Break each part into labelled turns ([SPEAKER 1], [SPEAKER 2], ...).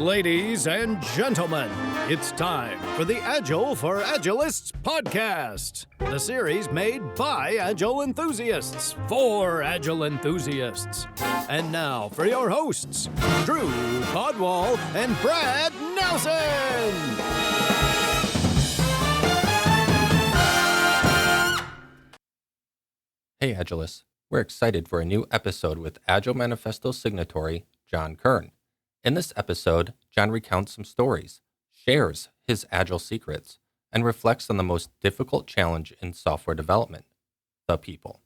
[SPEAKER 1] Ladies and gentlemen, it's time for the Agile for Agilists Podcast, the series made by Agile enthusiasts for Agile enthusiasts. And now for your hosts, Drew Podwal and Brad Nelson.
[SPEAKER 2] Hey Agilists, we're excited for a new episode with Agile Manifesto signatory Jon Kern. In this episode, Jon recounts some stories, shares his Agile secrets, and reflects on the most difficult challenge in software development, the people.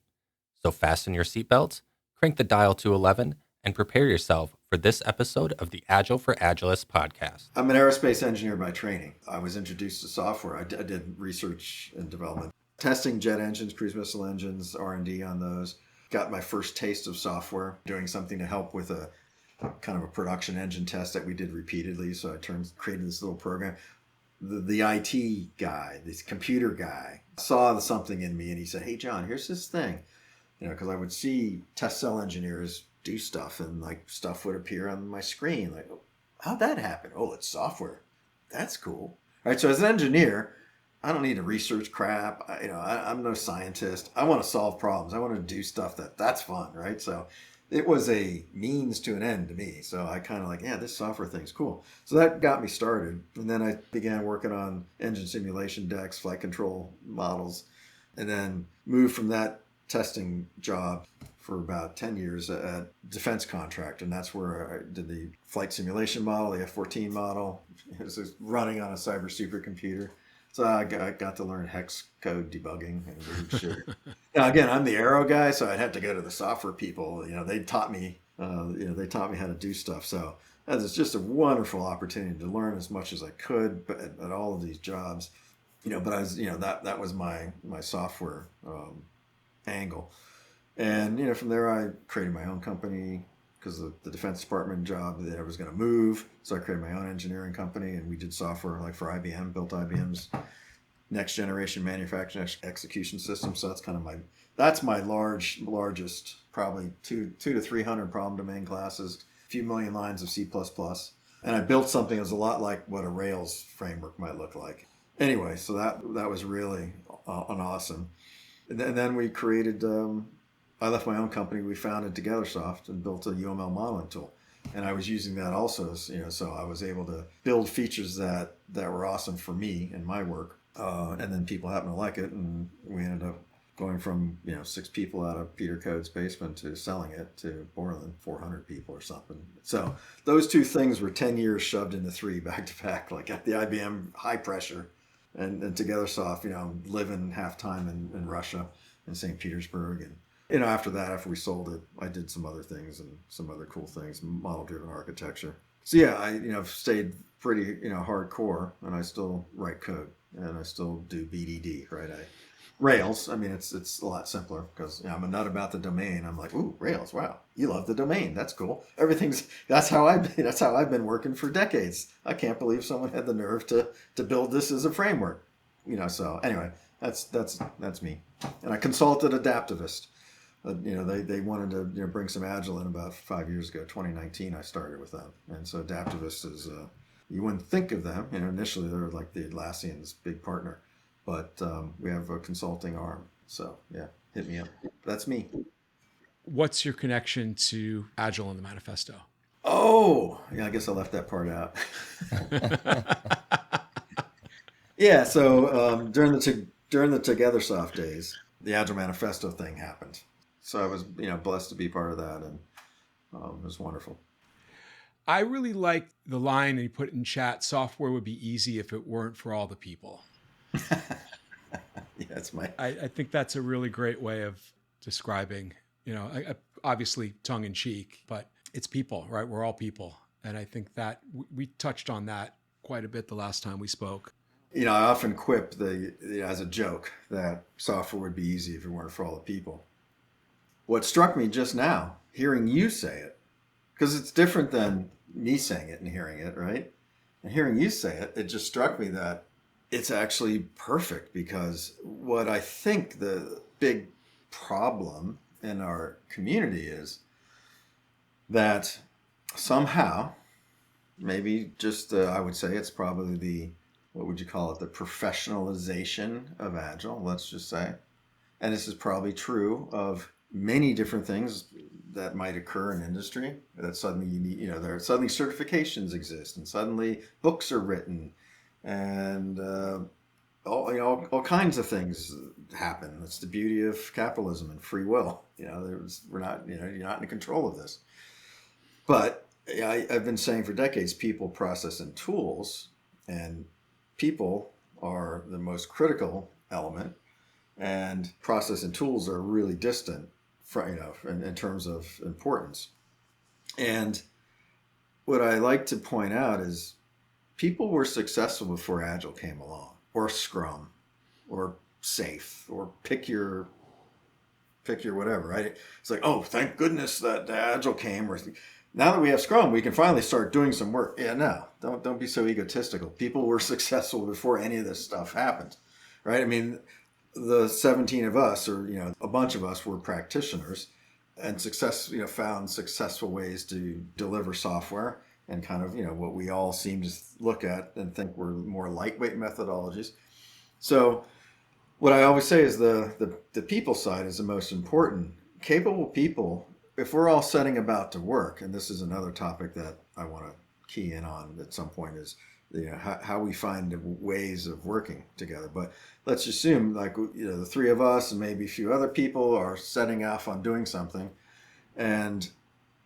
[SPEAKER 2] So fasten your seatbelts, crank the dial to 11, and prepare yourself for this episode of the Agile for Agilists podcast.
[SPEAKER 3] I'm an aerospace engineer by training. I was introduced to software. I did research and development, testing jet engines, cruise missile engines, R&D on those. Got my first taste of software, doing something to help with a kind of a production engine test that we did repeatedly. So I created this little program. The IT guy, this computer guy, saw something in me and he said, "Hey, Jon, here's this thing." Because I would see test cell engineers do stuff and like stuff would appear on my screen. Like, how'd that happen? Oh, it's software. That's cool. All right. So as an engineer, I don't need to research crap. I'm no scientist. I want to solve problems. I want to do stuff that's fun, right? So it was a means to an end to me. So I kind of like, yeah, this software thing's cool. So that got me started. And then I began working on engine simulation decks, flight control models, and then moved from that testing job for about 10 years at defense contract. And that's where I did the flight simulation model, the F-14 model. It was running on a cyber supercomputer. So I got to learn hex code debugging and weird shit. Now again, I'm the aero guy, so I'd have to go to the software people. They taught me, they taught me how to do stuff. So that was just a wonderful opportunity to learn as much as I could, at all of these jobs. But I was, that was my software angle, and from there I created my own company. Because the Defense Department job that I was going to move. So I created my own engineering company and we did software like for IBM, built IBM's next generation manufacturing execution system. So that's my largest, probably 200 to 300 problem domain classes, a few million lines of C++. And I built something that was a lot like what a Rails framework might look like. Anyway, so that was really an awesome. And then we created, I left my own company. We founded TogetherSoft and built a UML modeling tool. And I was using that also, so I was able to build features that were awesome for me and my work. And then people happened to like it. And we ended up going from, 6 people out of Peter Code's basement to selling it to more than 400 people or something. So those two things were 10 years shoved into 3 back to back, like at the IBM high pressure and TogetherSoft, living half time in Russia, in St. Petersburg. And after we sold it, I did some other things and some other cool things, model-driven architecture. So yeah, I've stayed pretty, hardcore, and I still write code, and I still do BDD, right? Rails, it's a lot simpler because I'm a nut about the domain. I'm like, ooh, Rails, wow, you love the domain, that's cool. That's how I've been working for decades. I can't believe someone had the nerve to build this as a framework, So anyway, that's me, and I consulted Adaptivist. They wanted to bring some Agile in about 5 years ago. 2019, I started with them. And so Adaptivist is, you wouldn't think of them. Initially they're like the Atlassian's big partner. But we have a consulting arm. So yeah, hit me up. That's me.
[SPEAKER 4] What's your connection to Agile in the manifesto?
[SPEAKER 3] Oh, yeah, I guess I left that part out. Yeah, so during the TogetherSoft days, the Agile Manifesto thing happened. So I was, blessed to be part of that, and it was wonderful.
[SPEAKER 4] I really like the line you put in chat, software would be easy if it weren't for all the people.
[SPEAKER 3] Yeah, it's
[SPEAKER 4] I think that's a really great way of describing, obviously tongue in cheek, but it's people, right? We're all people. And I think that we touched on that quite a bit the last time we spoke.
[SPEAKER 3] I often quip as a joke that software would be easy if it weren't for all the people. What struck me just now, hearing you say it, because it's different than me saying it and hearing it, right? And hearing you say it, it just struck me that it's actually perfect, because what I think the big problem in our community is that somehow maybe just, I would say it's probably what would you call it? The professionalization of Agile, let's just say. And this is probably true of many different things that might occur in industry, that suddenly you need, there suddenly certifications exist, and suddenly books are written, and all kinds of things happen. That's the beauty of capitalism and free will. We're not, you're not in control of this. But I've been saying for decades, people, process, and tools, and people are the most critical element, and process and tools are really distant, in terms of importance. And what I like to point out is people were successful before Agile came along, or Scrum, or SAFe, or pick your whatever, right? It's like, oh, thank goodness that Agile came. Or now that we have Scrum, we can finally start doing some work. Yeah, no, don't be so egotistical. People were successful before any of this stuff happened, right? I mean, the 17 of us, or a bunch of us, were practitioners, and found successful ways to deliver software, and kind of what we all seem to look at and think were more lightweight methodologies. So what I always say is the people side is the most important. Capable people, if we're all setting about to work, and this is another topic that I want to key in on at some point, is how we find ways of working together. But let's assume, like, the three of us and maybe a few other people are setting off on doing something, and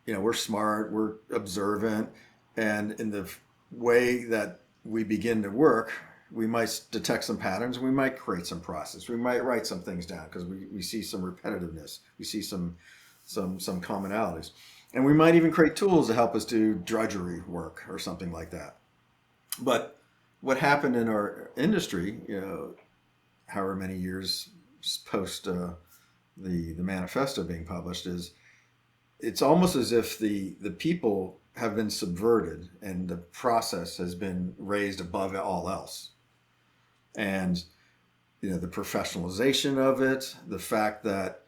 [SPEAKER 3] we're smart, we're observant, and in the way that we begin to work, we might detect some patterns, we might create some process, we might write some things down because we see some repetitiveness, we see some commonalities, and we might even create tools to help us do drudgery work or something like that. But what happened in our industry, however many years post the manifesto being published, is it's almost as if the people have been subverted and the process has been raised above all else. And the professionalization of it, the fact that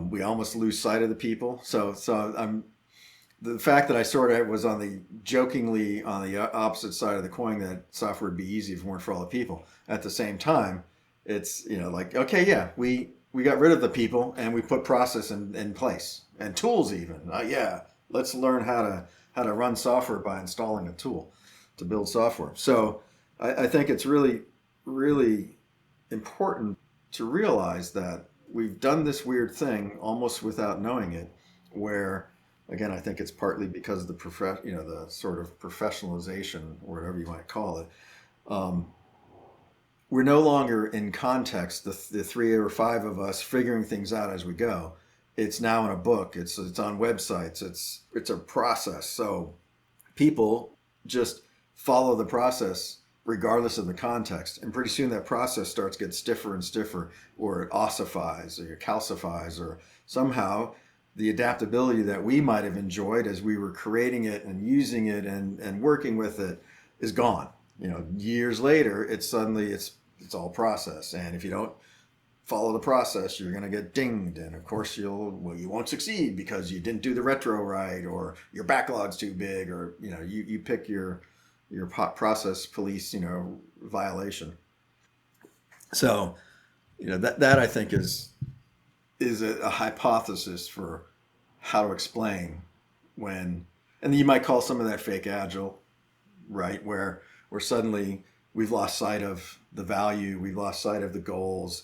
[SPEAKER 3] we almost lose sight of the people. So the fact that I sort of was jokingly on the opposite side of the coin, that software would be easy if it weren't for all the people. At the same time, it's, like, okay, yeah, we got rid of the people and we put process in place, and tools even. Yeah, let's learn how to run software by installing a tool to build software. So I think it's really, really important to realize that we've done this weird thing almost without knowing it, where, again, I think it's partly because of the sort of professionalization, or whatever you might call it. We're no longer in context, the three or five of us figuring things out as we go. It's now in a book. It's on websites. It's a process. So people just follow the process regardless of the context, and pretty soon that process starts to get stiffer and stiffer, or it ossifies or calcifies, or somehow the adaptability that we might have enjoyed as we were creating it and using it and working with it is gone. Years later, it's all process. And if you don't follow the process, you're going to get dinged. And of course you won't succeed because you didn't do the retro right, or your backlog's too big, or, you pick your process police, violation. So, that I think is a hypothesis for how to explain and you might call some of that fake Agile, right? Where suddenly we've lost sight of the value, we've lost sight of the goals.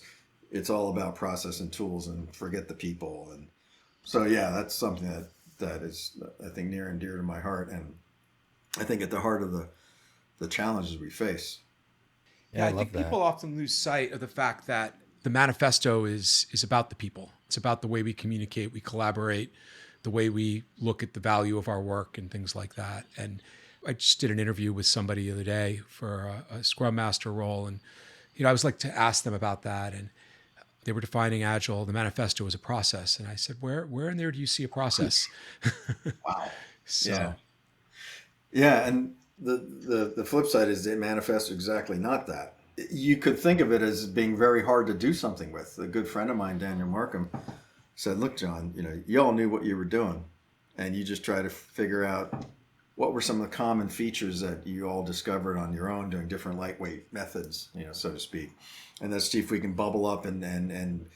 [SPEAKER 3] It's all about process and tools, and forget the people. And so, yeah, that's something that is, I think, near and dear to my heart, and I think at the heart of the challenges we face.
[SPEAKER 4] Yeah, I think people often lose sight of the fact that the manifesto is about the people. It's about the way we communicate, we collaborate, the way we look at the value of our work and things like that. And I just did an interview with somebody the other day for a Scrum Master role. And, I was like to ask them about that. And they were defining Agile, the manifesto, as a process. And I said, where in there do you see a process?
[SPEAKER 3] Wow.
[SPEAKER 4] So.
[SPEAKER 3] Yeah. And the flip side is the manifesto exactly not that. You could think of it as being very hard to do something with. A good friend of mine, Daniel Markham, said, look, John, you all knew what you were doing, and you just try to figure out what were some of the common features that you all discovered on your own doing different lightweight methods, so to speak. And let's see if we can bubble up and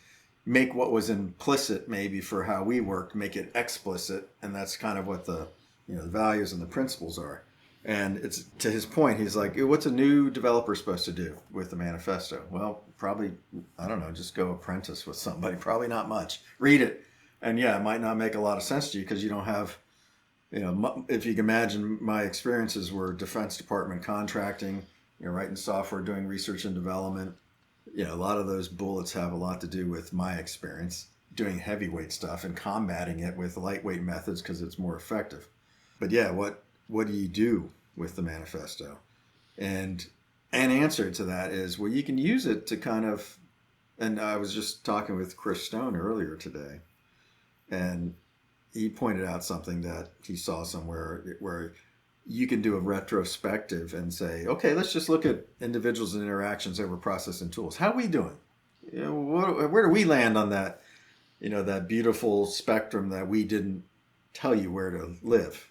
[SPEAKER 3] make what was implicit maybe for how we work, make it explicit. And that's kind of what the values and the principles are. And it's to his point, he's like, what's a new developer supposed to do with the manifesto? Well, probably, I don't know, just go apprentice with somebody. Probably not much. Read it. And yeah, it might not make a lot of sense to you because you don't have, if you can imagine, my experiences were Defense Department contracting, writing software, doing research and development. A lot of those bullets have a lot to do with my experience doing heavyweight stuff and combating it with lightweight methods because it's more effective. But yeah, what do you do with the manifesto? And an answer to that is, well, you can use it to kind of, and I was just talking with Chris Stone earlier today, and he pointed out something that he saw somewhere where you can do a retrospective and say, okay, let's just look at individuals and interactions over process and tools. How are we doing? Where do we land on that, that beautiful spectrum that we didn't tell you where to live?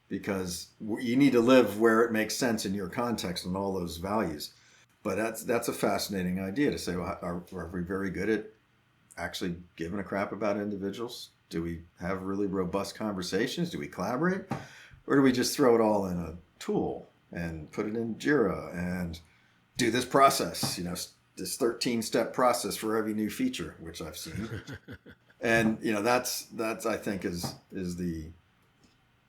[SPEAKER 3] Because you need to live where it makes sense in your context and all those values. But that's a fascinating idea to say, well, are we very good at actually giving a crap about individuals? Do we have really robust conversations? Do we collaborate? Or do we just throw it all in a tool and put it in Jira and do this process, this 13-step process for every new feature, which I've seen. And, that's I think is the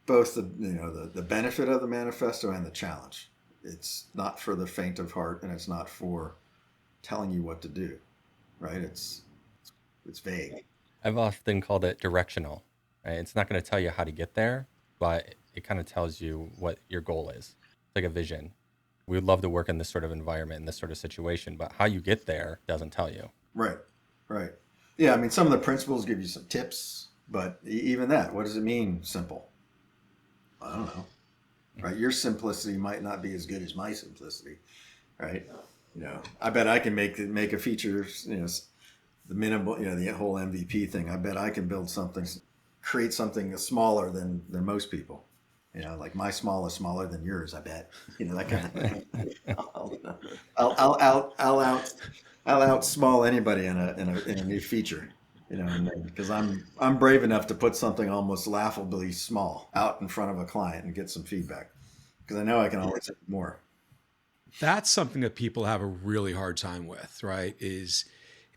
[SPEAKER 3] both the benefit of the manifesto and the challenge. It's not for the faint of heart, and it's not for telling you what to do, right? It's vague.
[SPEAKER 2] I've often called it directional, right? It's not going to tell you how to get there, but it kind of tells you what your goal is. It's like a vision. We would love to work in this sort of environment, in this sort of situation, but how you get there doesn't tell you.
[SPEAKER 3] Right. Yeah, I mean, some of the principles give you some tips, but even that, what does it mean, simple? I don't know, right? Your simplicity might not be as good as my simplicity, right? I bet I can make a feature, the minimal, the whole MVP thing. I bet I can build something, create something smaller than most people. Like my small is smaller than yours. I bet. That kind of thing. I'll out small anybody in a new feature. Because I'm brave enough to put something almost laughably small out in front of a client and get some feedback, because I know I can always have more.
[SPEAKER 4] That's something that people have a really hard time with, right? It's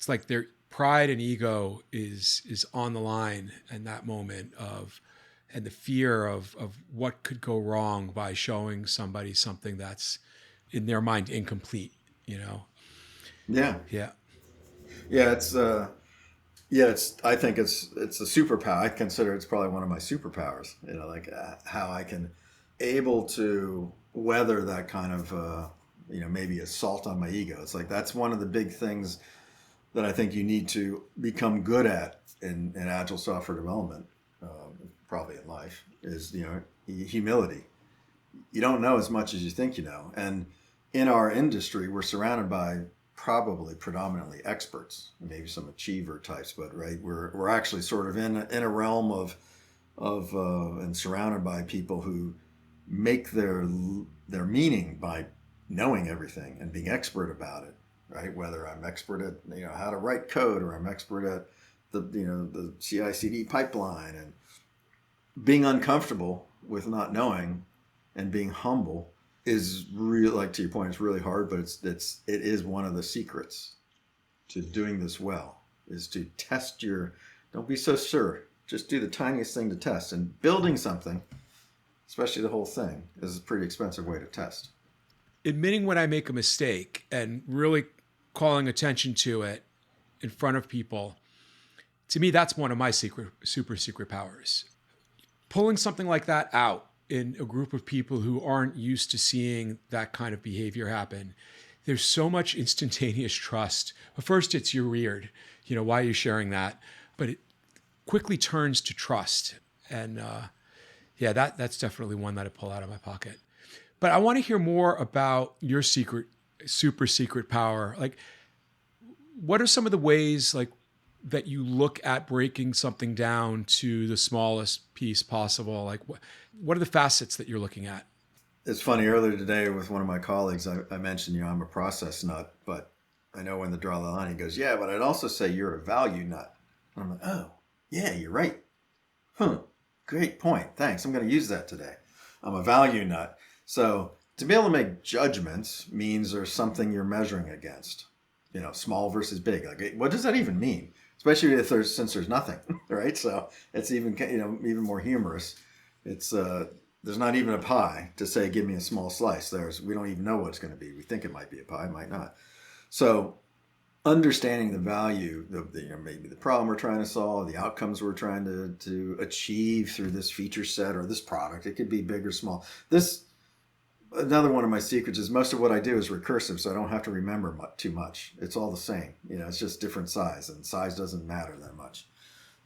[SPEAKER 4] like their pride and ego is on the line in that moment and the fear of what could go wrong by showing somebody something that's in their mind incomplete,
[SPEAKER 3] Yeah. I think it's a superpower. I consider it's probably one of my superpowers, how I can able to weather that kind of, maybe assault on my ego. It's like, that's one of the big things that I think you need to become good at in agile software development, probably in life, is, humility. You don't know as much as you think you know. And in our industry, we're surrounded by probably predominantly experts, maybe some achiever types, but right, we're actually sort of in a realm of and surrounded by people who make their meaning by knowing everything and being expert about it, right? Whether I'm expert at how to write code, or I'm expert at the CI/CD pipeline, and being uncomfortable with not knowing and being humble is really, like to your point, it's really hard, but it is one of the secrets to doing this well, is to test don't be so sure. Just do the tiniest thing to test. And building something, especially the whole thing, is a pretty expensive way to test.
[SPEAKER 4] Admitting when I make a mistake and really calling attention to it in front of people, to me, that's one of my super secret powers. Pulling something like that out in a group of people who aren't used to seeing that kind of behavior happen, there's so much instantaneous trust. But first, it's you're weird. Why are you sharing that? But it quickly turns to trust. And that's definitely one that I pull out of my pocket. But I want to hear more about your super secret power. Like, what are some of the ways, like, that you look at breaking something down to the smallest piece possible? Like what are the facets that you're looking at?
[SPEAKER 3] It's funny, earlier today with one of my colleagues, I mentioned, I'm a process nut, but I know when to draw the line. He goes, yeah, but I'd also say you're a value nut. And I'm like, oh, yeah, you're right. Great point. Thanks. I'm going to use that today. I'm a value nut. So to be able to make judgments means there's something you're measuring against, small versus big. Like, what does that even mean? Especially since there's nothing, right? So it's even, even more humorous. It's, there's not even a pie to say, give me a small slice. We don't even know what it's going to be. We think it might be a pie, it might not. So understanding the value, maybe the problem we're trying to solve, the outcomes we're trying to achieve through this feature set or this product, it could be big or small. Another one of my secrets is most of what I do is recursive, so I don't have to remember too much. It's all the same. It's just different size, and size doesn't matter that much.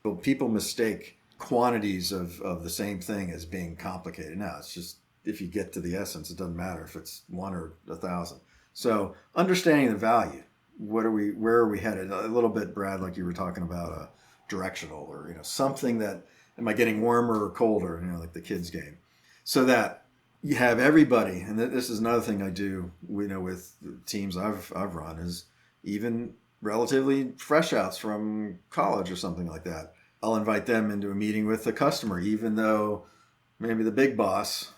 [SPEAKER 3] But people mistake quantities of the same thing as being complicated. Now, it's just, if you get to the essence, it doesn't matter if it's 1 or 1,000. So understanding the value, where are we headed? A little bit, Brad, like you were talking about, directional, or something that, am I getting warmer or colder? Like the kids game, so that you have everybody. And this is another thing I do, with teams I've run, is even relatively fresh outs from college or something like that. I'll invite them into a meeting with the customer, even though maybe the big boss,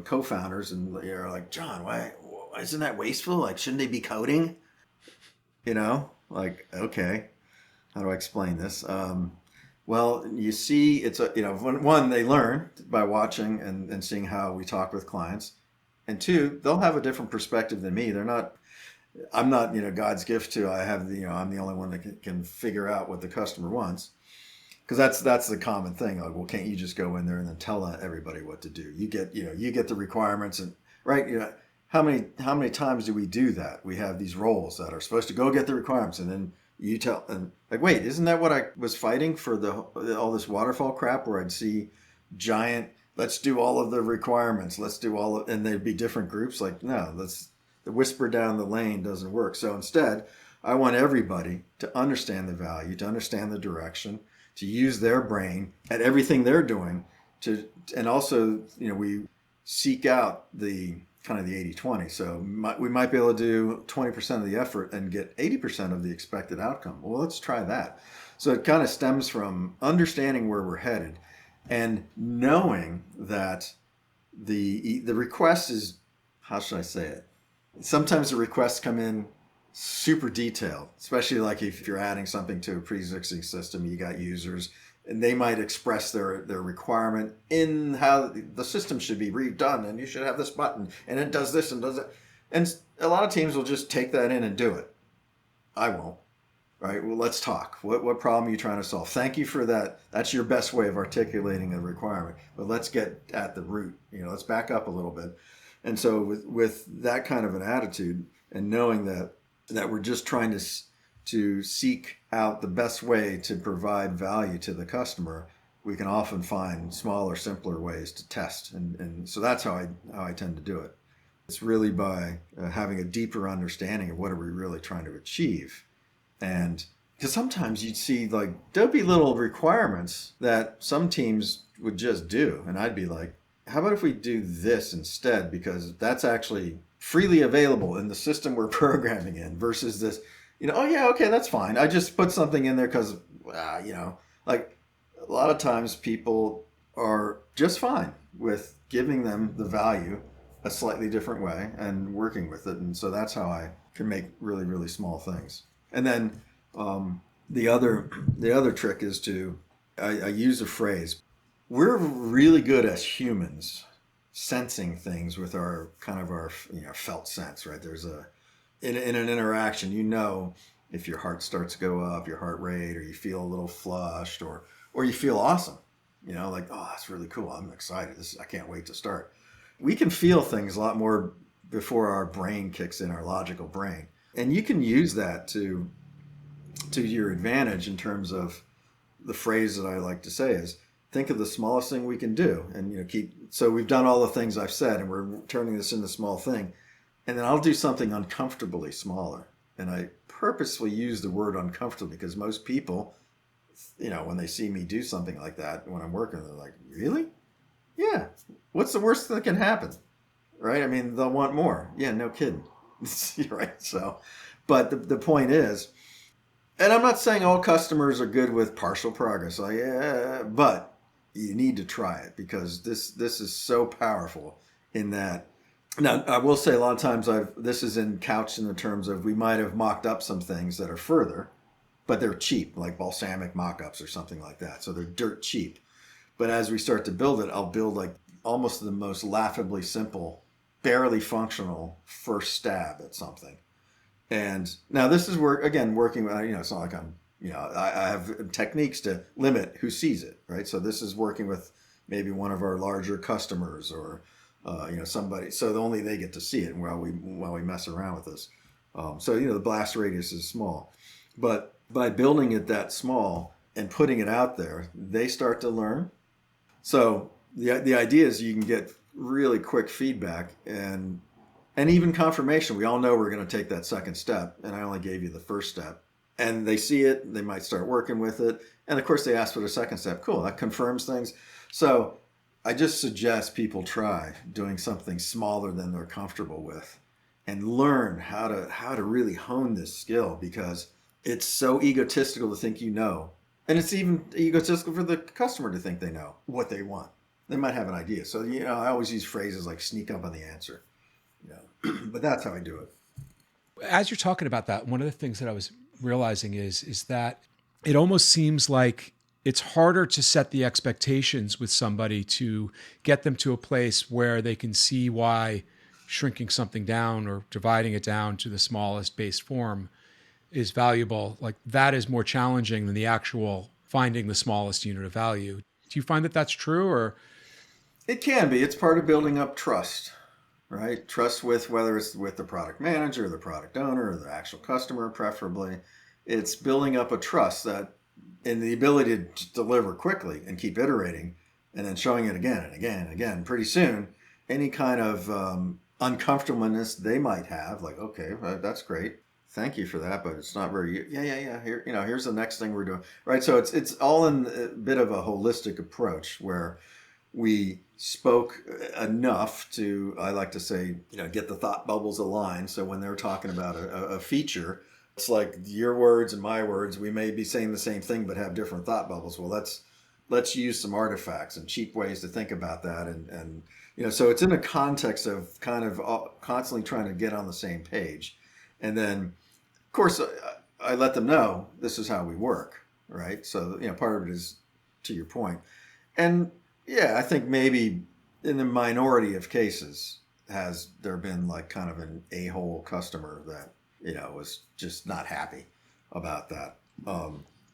[SPEAKER 3] co-founders, and you're like, John, why isn't that wasteful? Like, shouldn't they be coding? Like, okay, how do I explain this? Well, you see, it's one, they learn by watching and seeing how we talk with clients, and two, they'll have a different perspective than me. I'm not, God's gift to, I'm the only one that can figure out what the customer wants. Because that's the common thing. Like, well, can't you just go in there and then tell everybody what to do? You get the requirements, and right. How many times do we do that? We have these roles that are supposed to go get the requirements, and then you tell, and like, wait, isn't that what I was fighting for, all this waterfall crap where I'd see giant, let's do all of the requirements, and they'd be different groups. Like, no, the whisper down the lane doesn't work. So instead, I want everybody to understand the value, to understand the direction, to use their brain at everything they're doing, and also, we seek out the kind of the 80-20. So we might be able to do 20% of the effort and get 80% of the expected outcome. Well, let's try that. So it kind of stems from understanding where we're headed and knowing that the request is, how should I say it? Sometimes the requests come in super detailed, especially like if you're adding something to a pre-existing system, you got users, and they might express their requirement in how the system should be redone, and you should have this button, and it does this and does that. And a lot of teams will just take that in and do it. I won't. Right? Well, let's talk. What problem are you trying to solve? Thank you for that. That's your best way of articulating a requirement. But let's get at the root. Let's back up a little bit. And so with that kind of an attitude, and knowing that we're just trying to seek out the best way to provide value to the customer, we can often find smaller, simpler ways to test. And so that's how I tend to do it. It's really by having a deeper understanding of what are we really trying to achieve. And because sometimes you'd see like dopey little requirements that some teams would just do. And I'd be like, how about if we do this instead? Because that's actually freely available in the system we're programming in, versus this, oh yeah, okay, that's fine. I just put something in there because, like a lot of times people are just fine with giving them the value a slightly different way and working with it. And so that's how I can make really, really small things. And then the other trick is I use a phrase. We're really good as humans sensing things with our felt sense, right? There's in an interaction, if your heart starts to go up, your heart rate, or you feel a little flushed, or you feel awesome, like, oh, that's really cool. I'm excited. I can't wait to start. We can feel things a lot more before our brain kicks in, our logical brain. And you can use that to your advantage in terms of the phrase that I like to say is, think of the smallest thing we can do, and so we've done all the things I've said, and we're turning this into a small thing, and then I'll do something uncomfortably smaller. And I purposefully use the word uncomfortably because most people when they see me do something like that when I'm working, they're like, really? Yeah. What's the worst that can happen? Right? I mean, they'll want more. Yeah, no kidding. Right. So, but the point is, and I'm not saying all customers are good with partial progress. But you need to try it because this is so powerful in that. Now, I will say a lot of times this is couched in the terms of we might have mocked up some things that are further, but they're cheap, like balsamic mock-ups or something like that. So they're dirt cheap. But as we start to build it, I'll build like almost the most laughably simple, barely functional first stab at something. And now this is working with, it's not like I have techniques to limit who sees it, right? So this is working with maybe one of our larger customers or, somebody, so only they get to see it while we mess around with this. So the blast radius is small, but by building it that small and putting it out there, they start to learn. So the idea is you can get really quick feedback and even confirmation. We all know we're going to take that second step, and I only gave you the first step. And they see it, they might start working with it, and of course they ask for the second step. Cool, that confirms things. So I just suggest people try doing something smaller than they're comfortable with, and learn how to really hone this skill, because it's so egotistical to think and it's even egotistical for the customer to think they know what they want. They might have an idea. So I always use phrases like sneak up on the answer. But that's how I do it.
[SPEAKER 4] As you're talking about that, one of the things that I was realizing is that it almost seems like it's harder to set the expectations with somebody to get them to a place where they can see why shrinking something down or dividing it down to the smallest base form is valuable. Like that is more challenging than the actual finding the smallest unit of value. Do you find that that's true, or?
[SPEAKER 3] It can be. It's part of building up trust. Right? Trust whether it's with the product manager, the product owner, or the actual customer, preferably. It's building up a trust that in the ability to deliver quickly and keep iterating and then showing it again and again and again. Pretty soon, any kind of uncomfortableness they might have, like, okay, that's great. Thank you for that, but it's not very, yeah. Here, here's the next thing we're doing. Right? So it's all in a bit of a holistic approach where we spoke enough to, I like to say, get the thought bubbles aligned. So when they're talking about a feature, it's like your words and my words, we may be saying the same thing, but have different thought bubbles. Well, let's use some artifacts and cheap ways to think about that. And so it's in a context of kind of constantly trying to get on the same page. And then, of course, I let them know this is how we work, right? So, part of it is to your point. And yeah, I think maybe in the minority of cases has there been like kind of an a-hole customer that, was just not happy about that.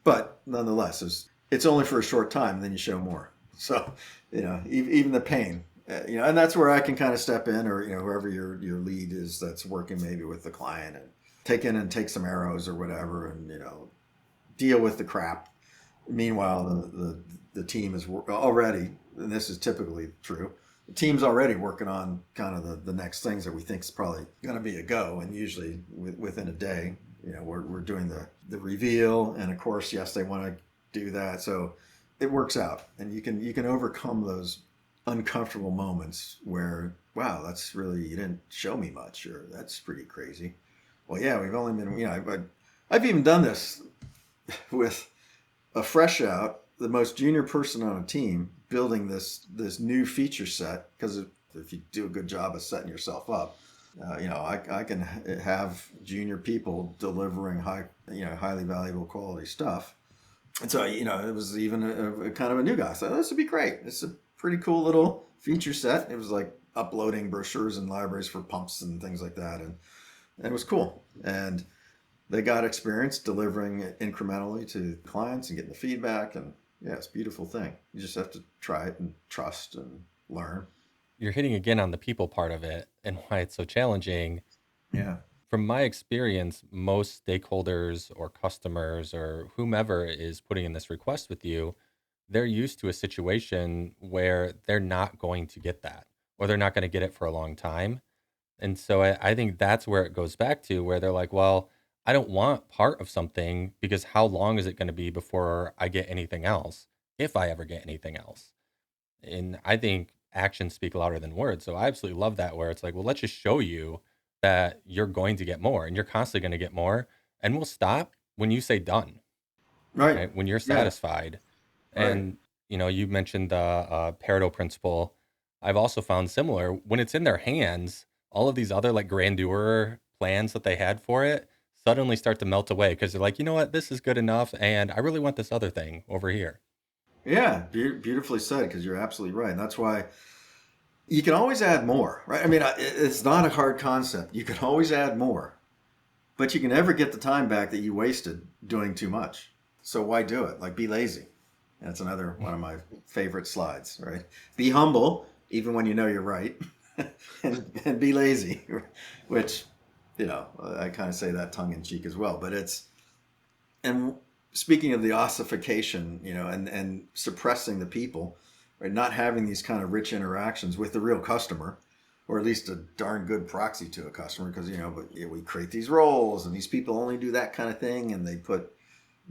[SPEAKER 3] But nonetheless, it's only for a short time, and then you show more. So, even the pain, and that's where I can kind of step in, or, whoever your lead is that's working maybe with the client, and take some arrows or whatever, and, deal with the crap. Meanwhile, the team is already, and this is typically true, the team's already working on kind of the next things that we think is probably going to be a go. And usually within a day, we're doing the reveal. And of course, yes, they want to do that. So it works out. And you can overcome those uncomfortable moments where, wow, that's really, you didn't show me much, or that's pretty crazy. Well, yeah, we've only been, I've even done this with a fresh out, the most junior person on a team, building this new feature set, because if you do a good job of setting yourself up, I can have junior people delivering highly valuable quality stuff. And so, it was even a kind of a new guy. So this would be great. It's a pretty cool little feature set. It was like uploading brochures and libraries for pumps and things like that. And it was cool. And they got experience delivering it incrementally to clients and getting the feedback. And yeah, it's a beautiful thing. You just have to try it and trust and learn.
[SPEAKER 2] You're hitting again on the people part of it and why it's so challenging.
[SPEAKER 3] Yeah.
[SPEAKER 2] From my experience, most stakeholders or customers or whomever is putting in this request with you, they're used to a situation where they're not going to get that, or they're not going to get it for a long time. And so I think that's where it goes back to, where they're like, well, I don't want part of something because how long is it going to be before I get anything else, if I ever get anything else? And I think actions speak louder than words. So I absolutely love that, where it's like, well, let's just show you that you're going to get more and you're constantly going to get more. And we'll stop when you say done,
[SPEAKER 3] Right.
[SPEAKER 2] right? When you're
[SPEAKER 3] Yeah.
[SPEAKER 2] satisfied.
[SPEAKER 3] Right.
[SPEAKER 2] And, you mentioned the Pareto principle. I've also found similar when it's in their hands, all of these other like grandeur plans that they had for it suddenly start to melt away because they're like, you know what, this is good enough. And I really want this other thing over here.
[SPEAKER 3] Yeah. Beautifully said, because you're absolutely right. And that's why you can always add more, right? I mean, it's not a hard concept. You can always add more, but you can never get the time back that you wasted doing too much. So why do it? Like, be lazy. That's another one of my favorite slides, right? Be humble, even when you know you're right, and be lazy, which, I kind of say that tongue in cheek as well. But and speaking of the ossification, and suppressing the people, right? Not having these kind of rich interactions with the real customer, or at least a darn good proxy to a customer, because, we create these roles and these people only do that kind of thing, and they put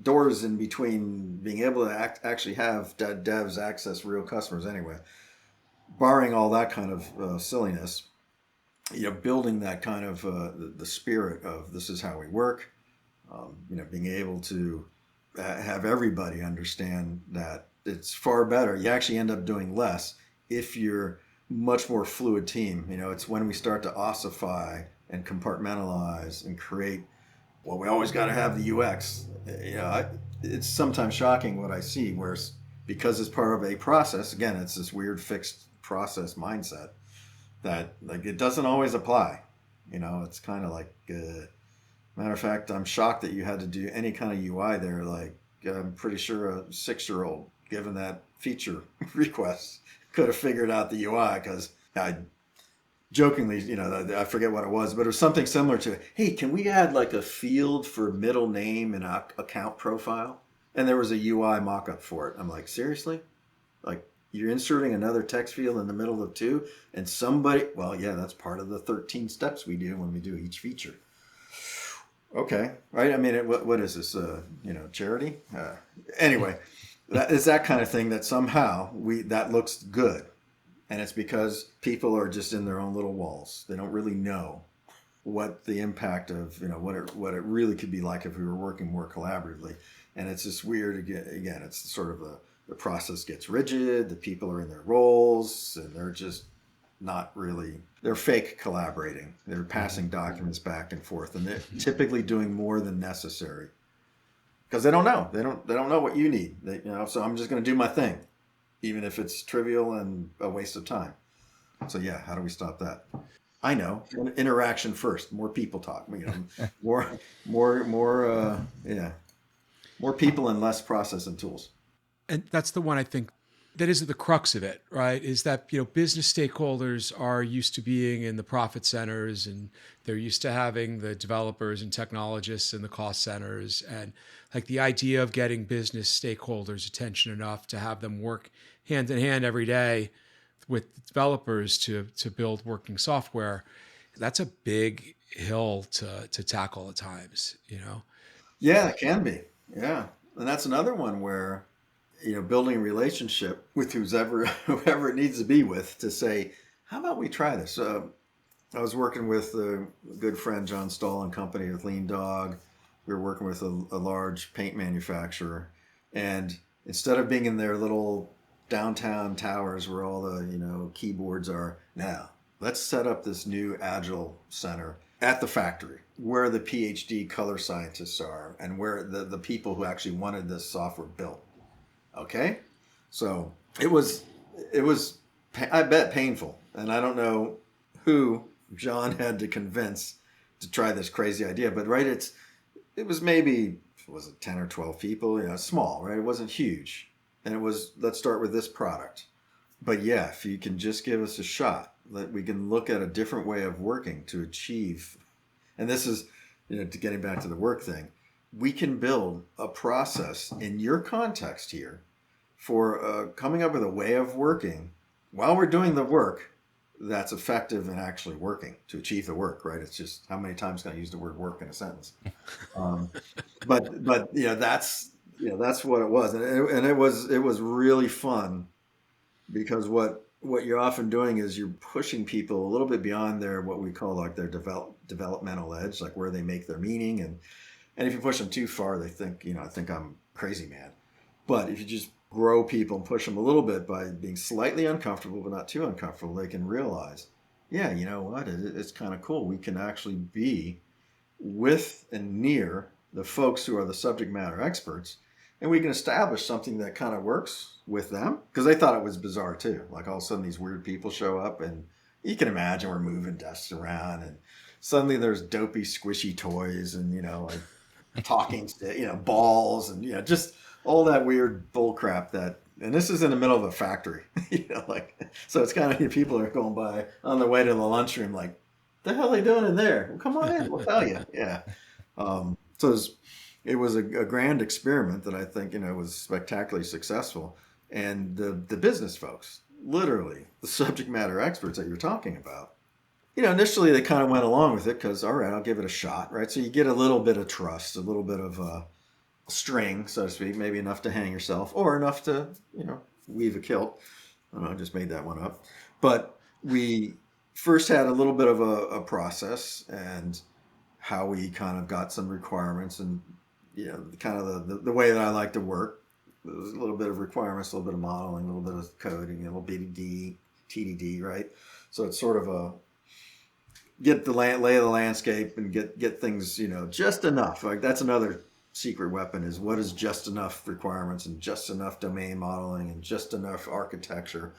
[SPEAKER 3] doors in between being able to actually have devs access real customers anyway. Barring all that kind of silliness, building that kind of the spirit of this is how we work. Being able to have everybody understand that it's far better. You actually end up doing less if you're much more fluid team. It's when we start to ossify and compartmentalize and create, well, we always got to have the UX. It's sometimes shocking what I see, where because it's part of a process, again, it's this weird fixed process mindset that, like, it doesn't always apply. It's kind of like, matter of fact, I'm shocked that you had to do any kind of UI there. Like, I'm pretty sure a 6-year-old, given that feature request, could have figured out the UI, because I jokingly, I forget what it was, but it was something similar to, hey, can we add like a field for middle name and account profile? And there was a UI mock-up for it. I'm like, seriously? Like, you're inserting another text field in the middle of two, and well, yeah, that's part of the 13 steps we do when we do each feature. Okay, right? I mean, what is this, charity? Anyway, it's that kind of thing that somehow that looks good. And it's because people are just in their own little walls. They don't really know what the impact of, what it really could be like if we were working more collaboratively. And it's just weird. Again, it's sort of the process gets rigid. The people are in their roles, and they're just not really, they're fake collaborating. They're passing documents back and forth, and they're typically doing more than necessary because they don't know. They don't know what you need. So I'm just going to do my thing, even if it's trivial and a waste of time. So yeah, how do we stop that? I know, interaction first, more people talk, more people and less process and tools.
[SPEAKER 4] And that's the one I think that is the crux of it, right? Is that, business stakeholders are used to being in the profit centers, and they're used to having the developers and technologists in the cost centers. And like the idea of getting business stakeholders' attention enough to have them work hand in hand every day with developers to build working software, that's a big hill to tackle at times,
[SPEAKER 3] Yeah, it can be. Yeah. And that's another one where, building a relationship with whoever it needs to be with, to say, how about we try this? I was working with a good friend, John Stahl and company, with Lean Dog. We were working with a large paint manufacturer. And instead of being in their little downtown towers where all the, keyboards are, now let's set up this new Agile center at the factory where the PhD color scientists are and where the people who actually wanted this software built. Okay. So it was, I bet, painful. And I don't know who John had to convince to try this crazy idea, but right. It was maybe, was it 10 or 12 people, small, right? It wasn't huge. And it was, let's start with this product. But yeah, if you can just give us a shot, we can look at a different way of working to achieve. And this is, to getting back to the work thing, we can build a process in your context here for coming up with a way of working while we're doing the work that's effective and actually working to achieve the work, right? It's just how many times can I use the word work in a sentence? But that's what it was, and it was really fun, because what you're often doing is you're pushing people a little bit beyond their, what we call like their developmental edge, like where they make their meaning, and if you push them too far, they think, I think I'm crazy man. But if you just grow people and push them a little bit by being slightly uncomfortable, but not too uncomfortable, they can realize, yeah, you know what, it's kind of cool. We can actually be with and near the folks who are the subject matter experts, and we can establish something that kind of works with them, because they thought it was bizarre too. Like all of a sudden these weird people show up, and you can imagine we're moving desks around, and suddenly there's dopey squishy toys, and like talking, balls, and just all that weird bull crap and this is in the middle of a factory, so it's kind of, people are going by on their way to the lunchroom, like, the hell are they doing in there? Well, come on in, we'll tell you. Yeah. So it was a grand experiment that I think, was spectacularly successful. And the business folks, literally the subject matter experts that you're talking about, initially they kind of went along with it because, all right, I'll give it a shot, right? So you get a little bit of trust, a little bit of string, so to speak, maybe enough to hang yourself, or enough to, weave a kilt. I don't know, I just made that one up. But we first had a little bit of a process, and how we kind of got some requirements, and kind of the way that I like to work. There was a little bit of requirements, a little bit of modeling, a little bit of coding, a little BDD, TDD, right? So it's sort of a get the lay of the landscape and get things, just enough. Like that's another secret weapon, is what is just enough requirements and just enough domain modeling and just enough architecture.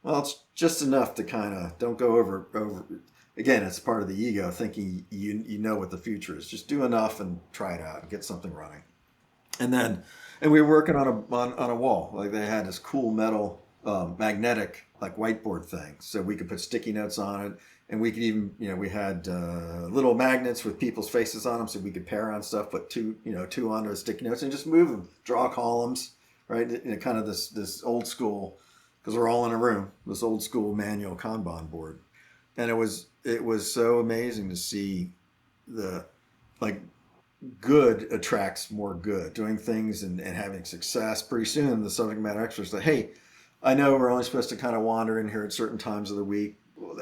[SPEAKER 3] Well, it's just enough to kind of don't go over. Again, it's part of the ego, thinking you know what the future is. Just do enough and try it out and get something running. And we were working on a wall. Like they had this cool metal magnetic like whiteboard thing, so we could put sticky notes on it, and we could even we had little magnets with people's faces on them, so we could pair on stuff, put two onto the sticky notes and just move them, draw columns, right? Kind of this old school, because we're all in a room, this old school manual Kanban board. And it was so amazing to see the, like, good attracts more good, doing things and having success. Pretty soon the subject matter experts say, hey, I know we're only supposed to kind of wander in here at certain times of the week.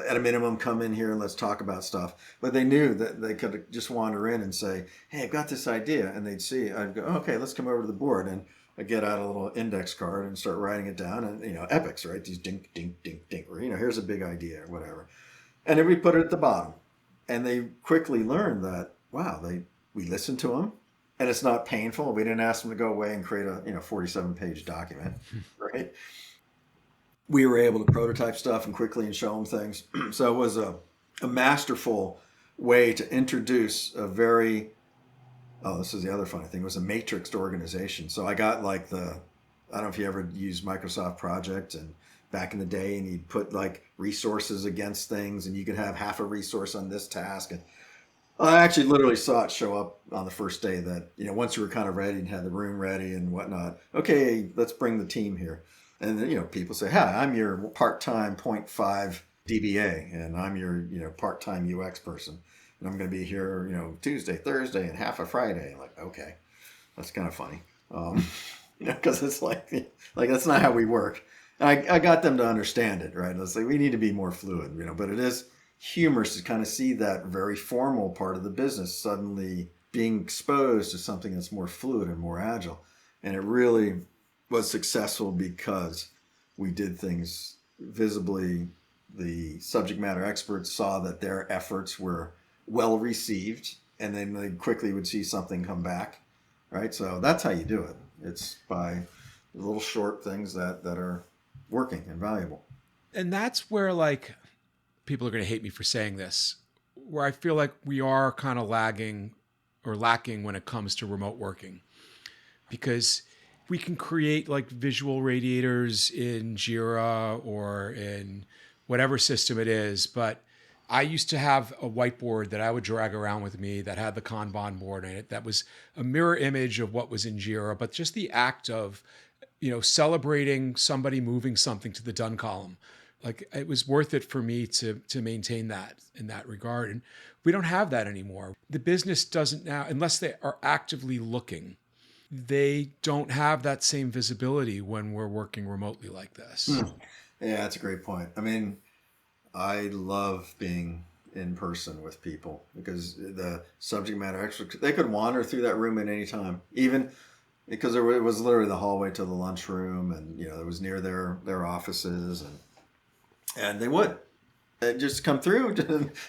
[SPEAKER 3] At a minimum, come in here and let's talk about stuff. But they knew that they could just wander in and say, hey, I've got this idea. And they'd see it. I'd go, okay, let's come over to the board. And I get out a little index card and start writing it down. And, epics, right? These dink, dink, dink, dink. Or, here's a big idea or whatever. And then we put it at the bottom. And they quickly learned that, wow, we listened to them. And it's not painful. We didn't ask them to go away and create a 47-page document, right? We were able to prototype stuff and quickly and show them things. So it was a masterful way to introduce a very, this is the other funny thing, it was a matrixed organization. So I got like I don't know if you ever used Microsoft Project and back in the day, and you'd put like resources against things, and you could have half a resource on this task. And I actually literally saw it show up on the first day that, once you were kind of ready and had the room ready and whatnot, okay, let's bring the team here. And then, people say, hi, I'm your part-time 0.5 DBA, and I'm your, part-time UX person. And I'm going to be here, Tuesday, Thursday, and half a Friday. Like, okay, that's kind of funny. Because it's like that's not how we work. And I got them to understand it, right? It's like, we need to be more fluid, but it is humorous to kind of see that very formal part of the business suddenly being exposed to something that's more fluid and more agile. And it really was successful because we did things visibly. The subject matter experts saw that their efforts were well received, and then they quickly would see something come back, right? So that's how you do it. It's by little short things that are working and valuable.
[SPEAKER 4] And that's where, like, people are going to hate me for saying this, where I feel like we are kind of lagging or lacking when it comes to remote working, because we can create like visual radiators in Jira or in whatever system it is. But I used to have a whiteboard that I would drag around with me that had the Kanban board in it. That was a mirror image of what was in Jira, but just the act of, celebrating somebody moving something to the done column, Like it was worth it for me to maintain that in that regard. And we don't have that anymore. The business doesn't now, unless they are actively looking, they don't have that same visibility when we're working remotely like this.
[SPEAKER 3] Yeah, that's a great point. I mean, I love being in person with people because the subject matter experts, they could wander through that room at any time, even because it was literally the hallway to the lunchroom, and it was near their offices, and they would. They'd just come through,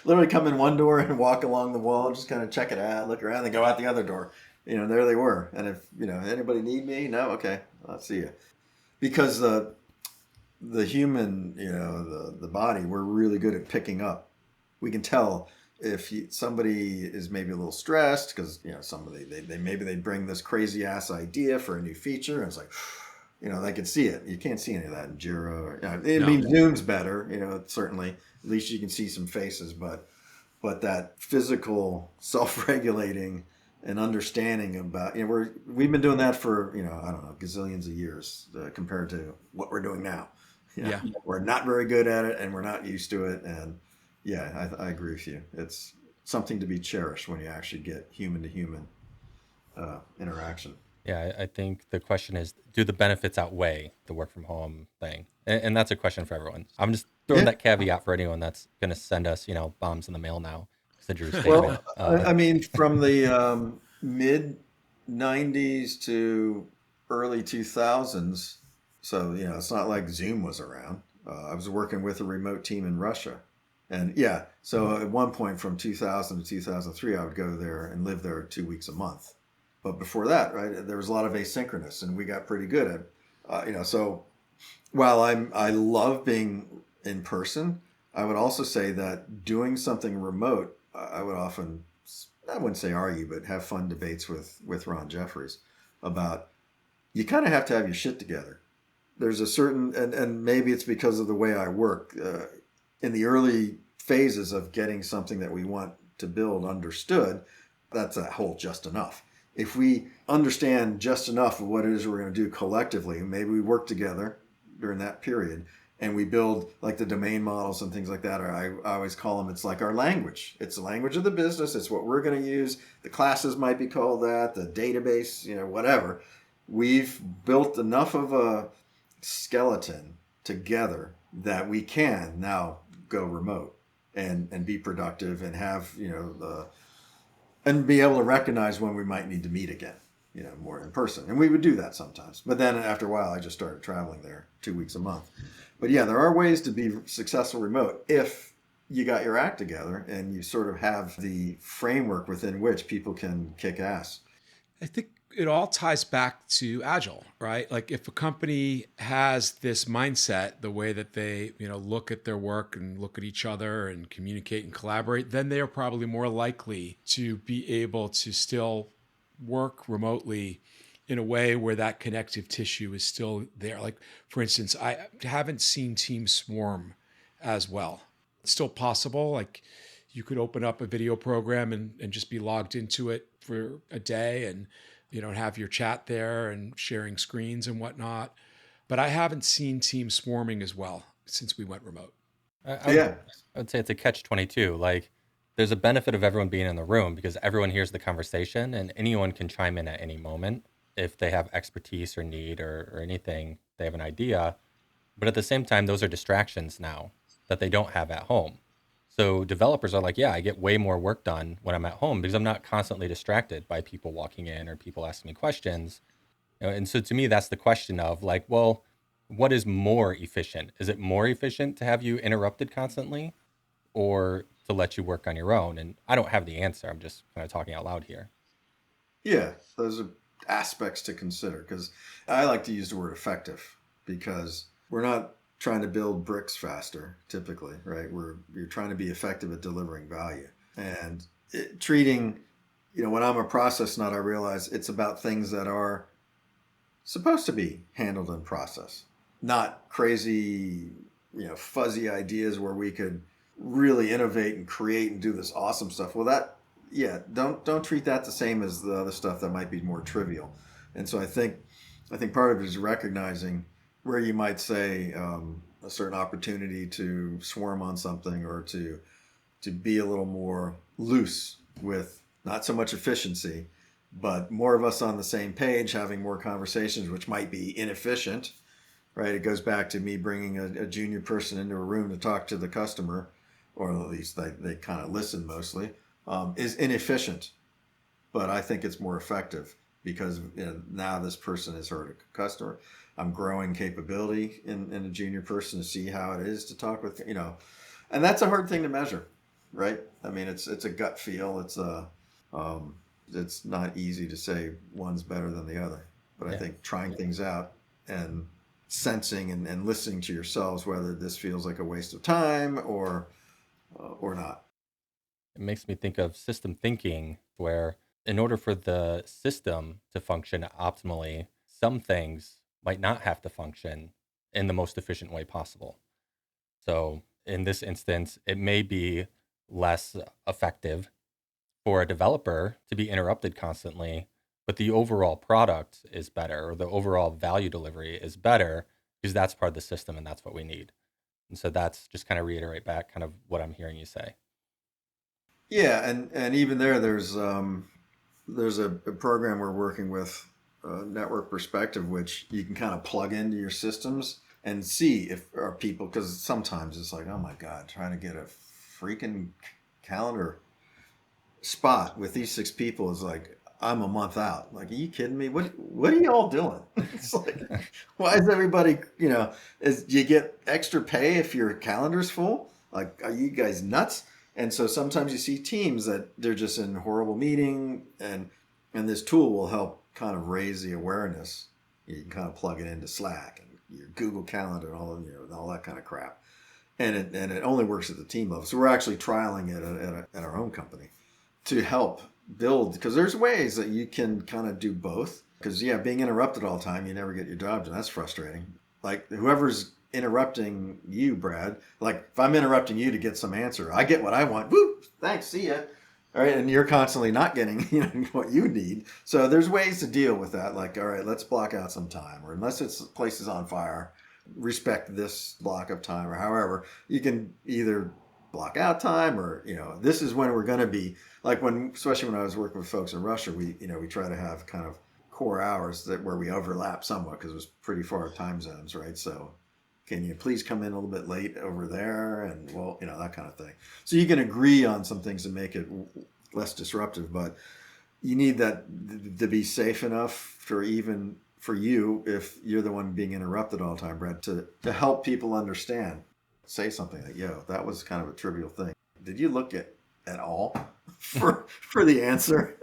[SPEAKER 3] literally come in one door and walk along the wall, just kind of check it out, look around, and go out the other door. There they were. And if, anybody need me? No? Okay, I'll see you. Because the human, the body, we're really good at picking up. We can tell if somebody is maybe a little stressed because, somebody, maybe they bring this crazy ass idea for a new feature. And it's like, they can see it. You can't see any of that in Jira. Zoom's better, certainly. At least you can see some faces. But that physical self-regulating and understanding about, we've been doing that for, I don't know, gazillions of years compared to what we're doing now. We're not very good at it and we're not used to it. And yeah, I agree with you. It's something to be cherished when you actually get human to human interaction.
[SPEAKER 2] Yeah, I think the question is, do the benefits outweigh the work from home thing? And that's a question for everyone. I'm just throwing that caveat for anyone that's going to send us, bombs in the mail now. It's a Drew statement.
[SPEAKER 3] Well, I mean, from the mid 90s to early 2000s, so, it's not like Zoom was around. I was working with a remote team in Russia. And so at one point from 2000 to 2003, I would go there and live there 2 weeks a month. But before that, right, there was a lot of asynchronous, and we got pretty good at, so while I love being in person, I would also say that doing something remote, I would often, I wouldn't say argue, but have fun debates with Ron Jeffries about, you kind of have to have your shit together. There's a certain, and maybe it's because of the way I work, in the early phases of getting something that we want to build understood, that's a whole just enough. If we understand just enough of what it is we're going to do collectively, maybe we work together during that period and we build like the domain models and things like that, or I always call them, it's like our language. It's the language of the business. It's what we're going to use. The classes might be called that, the database, whatever. We've built enough of a skeleton together that we can now go remote and be productive and have, and be able to recognize when we might need to meet again, more in person. And we would do that sometimes. But then after a while, I just started traveling there 2 weeks a month. But yeah, there are ways to be successful remote if you got your act together and you sort of have the framework within which people can kick ass.
[SPEAKER 4] I think it all ties back to Agile, right? Like if a company has this mindset, the way that they, look at their work and look at each other and communicate and collaborate, then they are probably more likely to be able to still work remotely in a way where that connective tissue is still there. Like, for instance, I haven't seen teams swarm as well. It's still possible. Like you could open up a video program and just be logged into it for a day and have your chat there and sharing screens and whatnot. But I haven't seen teams swarming as well since we went remote.
[SPEAKER 2] I would say it's a catch-22. Like there's a benefit of everyone being in the room because everyone hears the conversation and anyone can chime in at any moment if they have expertise or need or anything, they have an idea. But at the same time, those are distractions now that they don't have at home. So developers are like, I get way more work done when I'm at home because I'm not constantly distracted by people walking in or people asking me questions. And so to me, that's the question of like, well, what is more efficient? Is it more efficient to have you interrupted constantly or to let you work on your own? And I don't have the answer. I'm just kind of talking out loud here.
[SPEAKER 3] Yeah, those are aspects to consider because I like to use the word effective because we're not trying to build bricks faster, typically, right? You're trying to be effective at delivering value and treating, when I'm a process nut, I realize it's about things that are supposed to be handled in process, not crazy, fuzzy ideas where we could really innovate and create and do this awesome stuff. Well, don't treat that the same as the other stuff that might be more trivial. And so I think part of it is recognizing where you might say, a certain opportunity to swarm on something or to be a little more loose with not so much efficiency, but more of us on the same page, having more conversations, which might be inefficient, right? It goes back to me bringing a junior person into a room to talk to the customer, or at least they kind of listen mostly, is inefficient. But I think it's more effective because now this person has heard a customer. I'm growing capability in a junior person to see how it is to talk with, and that's a hard thing to measure, right? I mean, it's a gut feel. It's not easy to say one's better than the other, but I think trying things out and sensing and listening to yourselves, whether this feels like a waste of time or not.
[SPEAKER 2] It makes me think of system thinking, where in order for the system to function optimally, some things might not have to function in the most efficient way possible. So in this instance, it may be less effective for a developer to be interrupted constantly, but the overall product is better, or the overall value delivery is better, because that's part of the system and that's what we need. And so that's just kind of reiterate back kind of what I'm hearing you say.
[SPEAKER 3] Yeah, and even there's a program we're working with, Network Perspective, which you can kind of plug into your systems and see if our people, because sometimes it's like, oh my God, trying to get a freaking calendar spot with these 6 people is like, I'm a month out. Like, are you kidding me? What are you all doing? It's like, why is everybody, do you get extra pay if your calendar's full? Like, are you guys nuts? And so sometimes you see teams that they're just in a horrible meeting, and this tool will help kind of raise the awareness. You can kind of plug it into Slack and your Google Calendar and all that kind of crap. And it only works at the team level. So we're actually trialing it at our own company to help build, because there's ways that you can kind of do both. Because being interrupted all the time, you never get your job done. That's frustrating. Like, whoever's interrupting you, Brad, like if I'm interrupting you to get some answer, I get what I want. Woo, thanks, see ya. All right, and you're constantly not getting what you need. So there's ways to deal with that. Like, all right, let's block out some time, or unless it's place is on fire, respect this block of time, or however you can either block out time, or this is when we're going to be, like, especially when I was working with folks in Russia, we try to have kind of core hours where we overlap somewhat, because it was pretty far time zones, right? So can you please come in a little bit late over there, and that kind of thing. So you can agree on some things to make it less disruptive, but you need that to be safe enough for you, if you're the one being interrupted all the time, Brad, to help people understand. Say something like, that was kind of a trivial thing. Did you look at all for the answer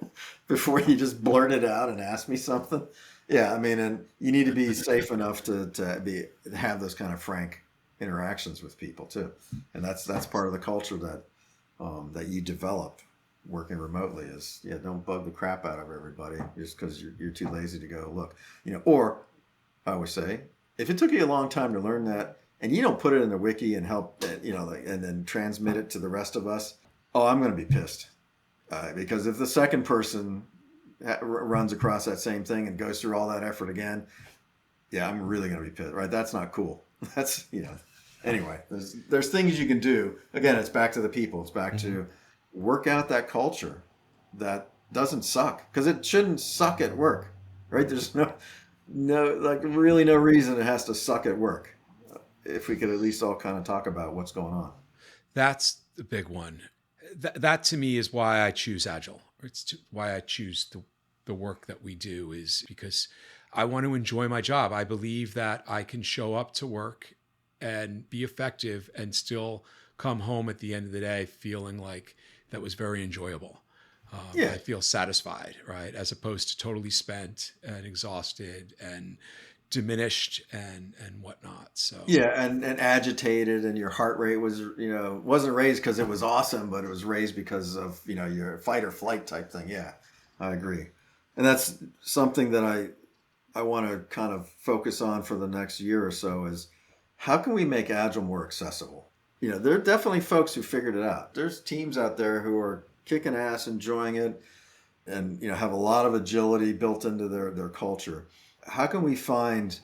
[SPEAKER 3] before you just blurted out and asked me something? Yeah, I mean, and you need to be safe enough to have those kind of frank interactions with people too, and that's part of the culture that you develop working remotely. Is don't bug the crap out of everybody just because you're too lazy to go look, Or I always say, if it took you a long time to learn that, and you don't put it in the wiki and help, and then transmit it to the rest of us, I'm going to be pissed, because if the second person runs across that same thing and goes through all that effort again, I'm really going to be pissed, right? That's not cool. That's, anyway, there's things you can do. Again, it's back to the people. It's back to work out that culture that doesn't suck, because it shouldn't suck at work, right? There's no really no reason it has to suck at work. If we could at least all kind of talk about what's going on.
[SPEAKER 4] That's the big one. That to me is why I choose Agile. Why I choose the work that we do, is because I want to enjoy my job. I believe that I can show up to work and be effective and still come home at the end of the day feeling like that was very enjoyable. I feel satisfied, right? As opposed to totally spent and exhausted and diminished and whatnot. So
[SPEAKER 3] and agitated, and your heart rate was wasn't raised because it was awesome, but it was raised because of your fight or flight type thing. I agree, and that's something that I want to kind of focus on for the next year or so, is how can we make Agile more accessible? There are definitely folks who figured it out. There's teams out there who are kicking ass, enjoying it, and have a lot of agility built into their culture. How can we find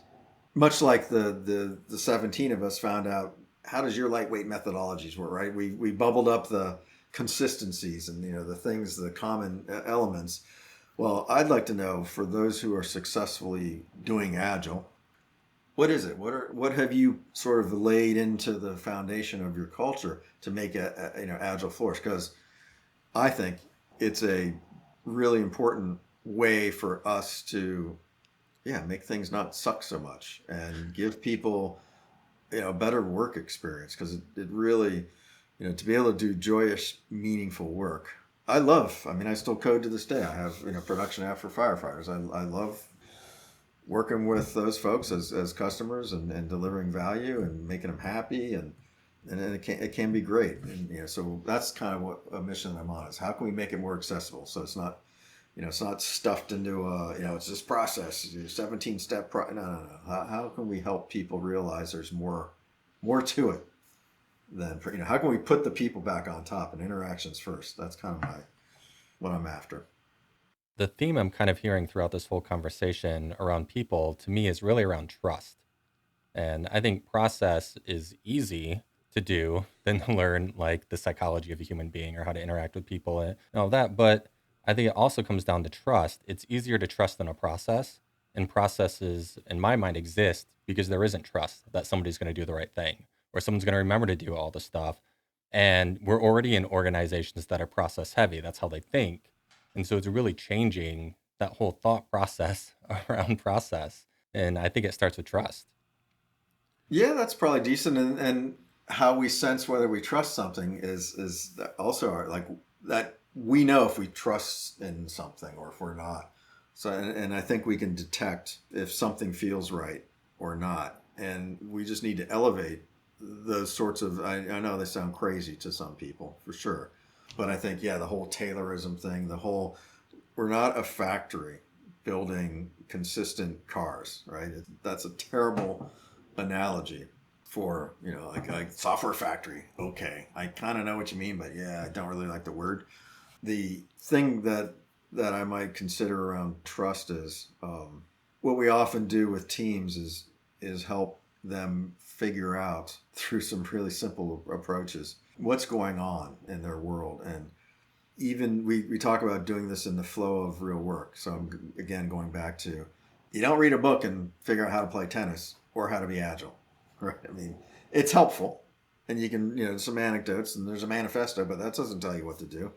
[SPEAKER 3] much like the 17 of us found out, how does your lightweight methodologies work, right? We bubbled up the consistencies and, the things, the common elements. Well, I'd like to know, for those who are successfully doing Agile, what is it? What have you sort of laid into the foundation of your culture to make Agile flourish? Because I think it's a really important way for us to, make things not suck so much and give people, a better work experience. Because it really, to be able to do joyous, meaningful work. I still code to this day. I have, production app for firefighters. I love working with those folks as customers and delivering value and making them happy, and it can be great. And so that's kind of what a mission that I'm on is, how can we make it more accessible? So it's not, it's not stuffed into it's this process, 17-step no. How can we help people realize there's more to it than, how can we put the people back on top and interactions first? That's kind of what I'm after.
[SPEAKER 2] The theme I'm kind of hearing throughout this whole conversation around people, to me, is really around trust. And I think process is easy to do than to learn, like, the psychology of a human being or how to interact with people and all that. But I think it also comes down to trust. It's easier to trust than a process. And processes, in my mind, exist because there isn't trust that somebody's going to do the right thing or someone's going to remember to do all the stuff. And we're already in organizations that are process heavy. That's how they think. And so it's really changing that whole thought process around process. And I think it starts with trust.
[SPEAKER 3] Yeah, that's probably decent. And how we sense whether we trust something is also like that. We know if we trust in something or if we're not. So, and I think we can detect if something feels right or not. And we just need to elevate those sorts of, I know they sound crazy to some people, for sure. But I think, the whole Taylorism thing, we're not a factory building consistent cars, right? That's a terrible analogy for, like software factory. Okay, I kind of know what you mean, but I don't really like the word. The thing that I might consider around trust is what we often do with teams is help them figure out through some really simple approaches what's going on in their world. And even we talk about doing this in the flow of real work. So I'm, again, going back to, you don't read a book and figure out how to play tennis or how to be agile, right? I mean, it's helpful, and you can, some anecdotes, and there's a manifesto, but that doesn't tell you what to do.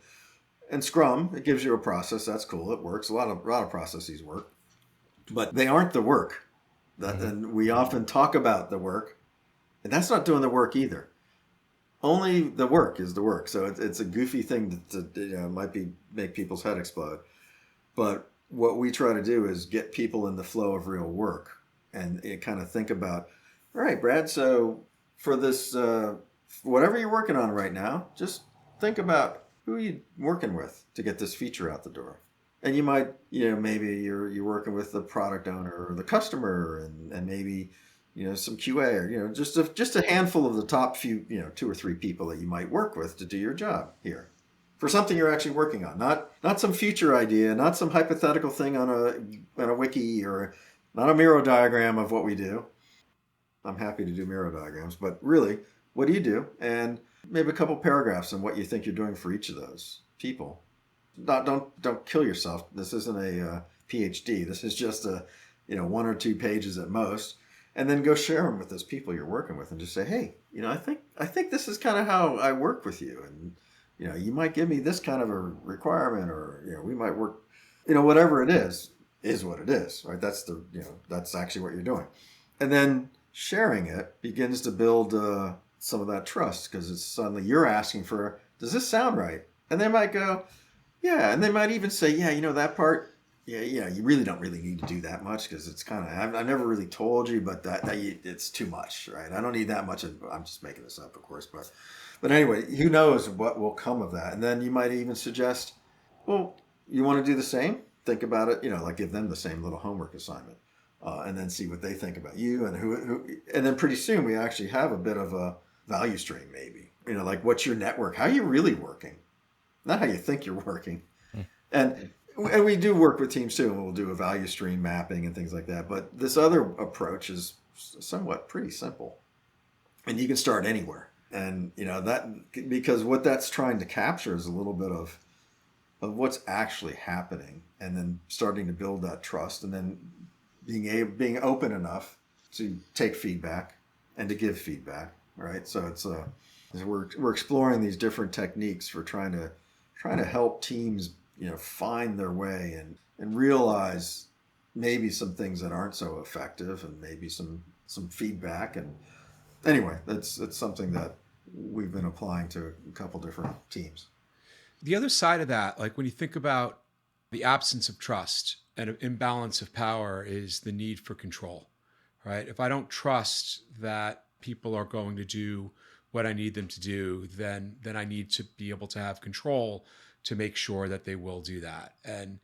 [SPEAKER 3] And Scrum, it gives you a process. That's cool. It works. A lot of processes work, but they aren't the work. And we often talk about the work, and that's not doing the work either. Only the work is the work. So it's a goofy thing to make people's head explode. But what we try to do is get people in the flow of real work, and kind of think about, all right, Brad, so for this, whatever you're working on right now, just think about who are you working with to get this feature out the door. And you might, maybe you're working with the product owner or the customer, and maybe, some QA, or, just a handful of the top few, 2 or 3 people that you might work with to do your job here for something you're actually working on. Not some future idea, not some hypothetical thing on a wiki, or not a Miro diagram of what we do. I'm happy to do Miro diagrams, but really, what do you do? And maybe a couple paragraphs on what you think you're doing for each of those people. Don't kill yourself. This isn't a PhD. This is just 1 or 2 pages at most. And then go share them with those people you're working with, and just say, hey, I think this is kind of how I work with you, and you might give me this kind of a requirement, or we might work, whatever it is what it is, right? That's actually what you're doing, and then sharing it begins to build some of that trust, because it's suddenly you're asking for, does this sound right? And they might go, yeah, and they might even say, that part. Yeah, you really don't really need to do that much, because it's kind of, I've never really told you, but it's too much, right? I don't need that much. I'm just making this up, of course. But anyway, who knows what will come of that. And then you might even suggest, well, you want to do the same? Think about it, like give them the same little homework assignment, and then see what they think about you, and who, and then pretty soon we actually have a bit of a value stream, maybe, like what's your network? How are you really working? Not how you think you're working. And we do work with teams too, and we'll do a value stream mapping and things like that. But this other approach is somewhat pretty simple. And you can start anywhere. And, that, because what that's trying to capture is a little bit of what's actually happening, and then starting to build that trust, and then being open enough to take feedback and to give feedback, right? So we're exploring these different techniques for trying to help teams, find their way and realize maybe some things that aren't so effective, and maybe some feedback. And anyway, it's something that we've been applying to a couple different teams.
[SPEAKER 4] The other side of that, like when you think about the absence of trust and an imbalance of power, is the need for control, right? If I don't trust that people are going to do what I need them to do, then I need to be able to have control to make sure that they will do that. And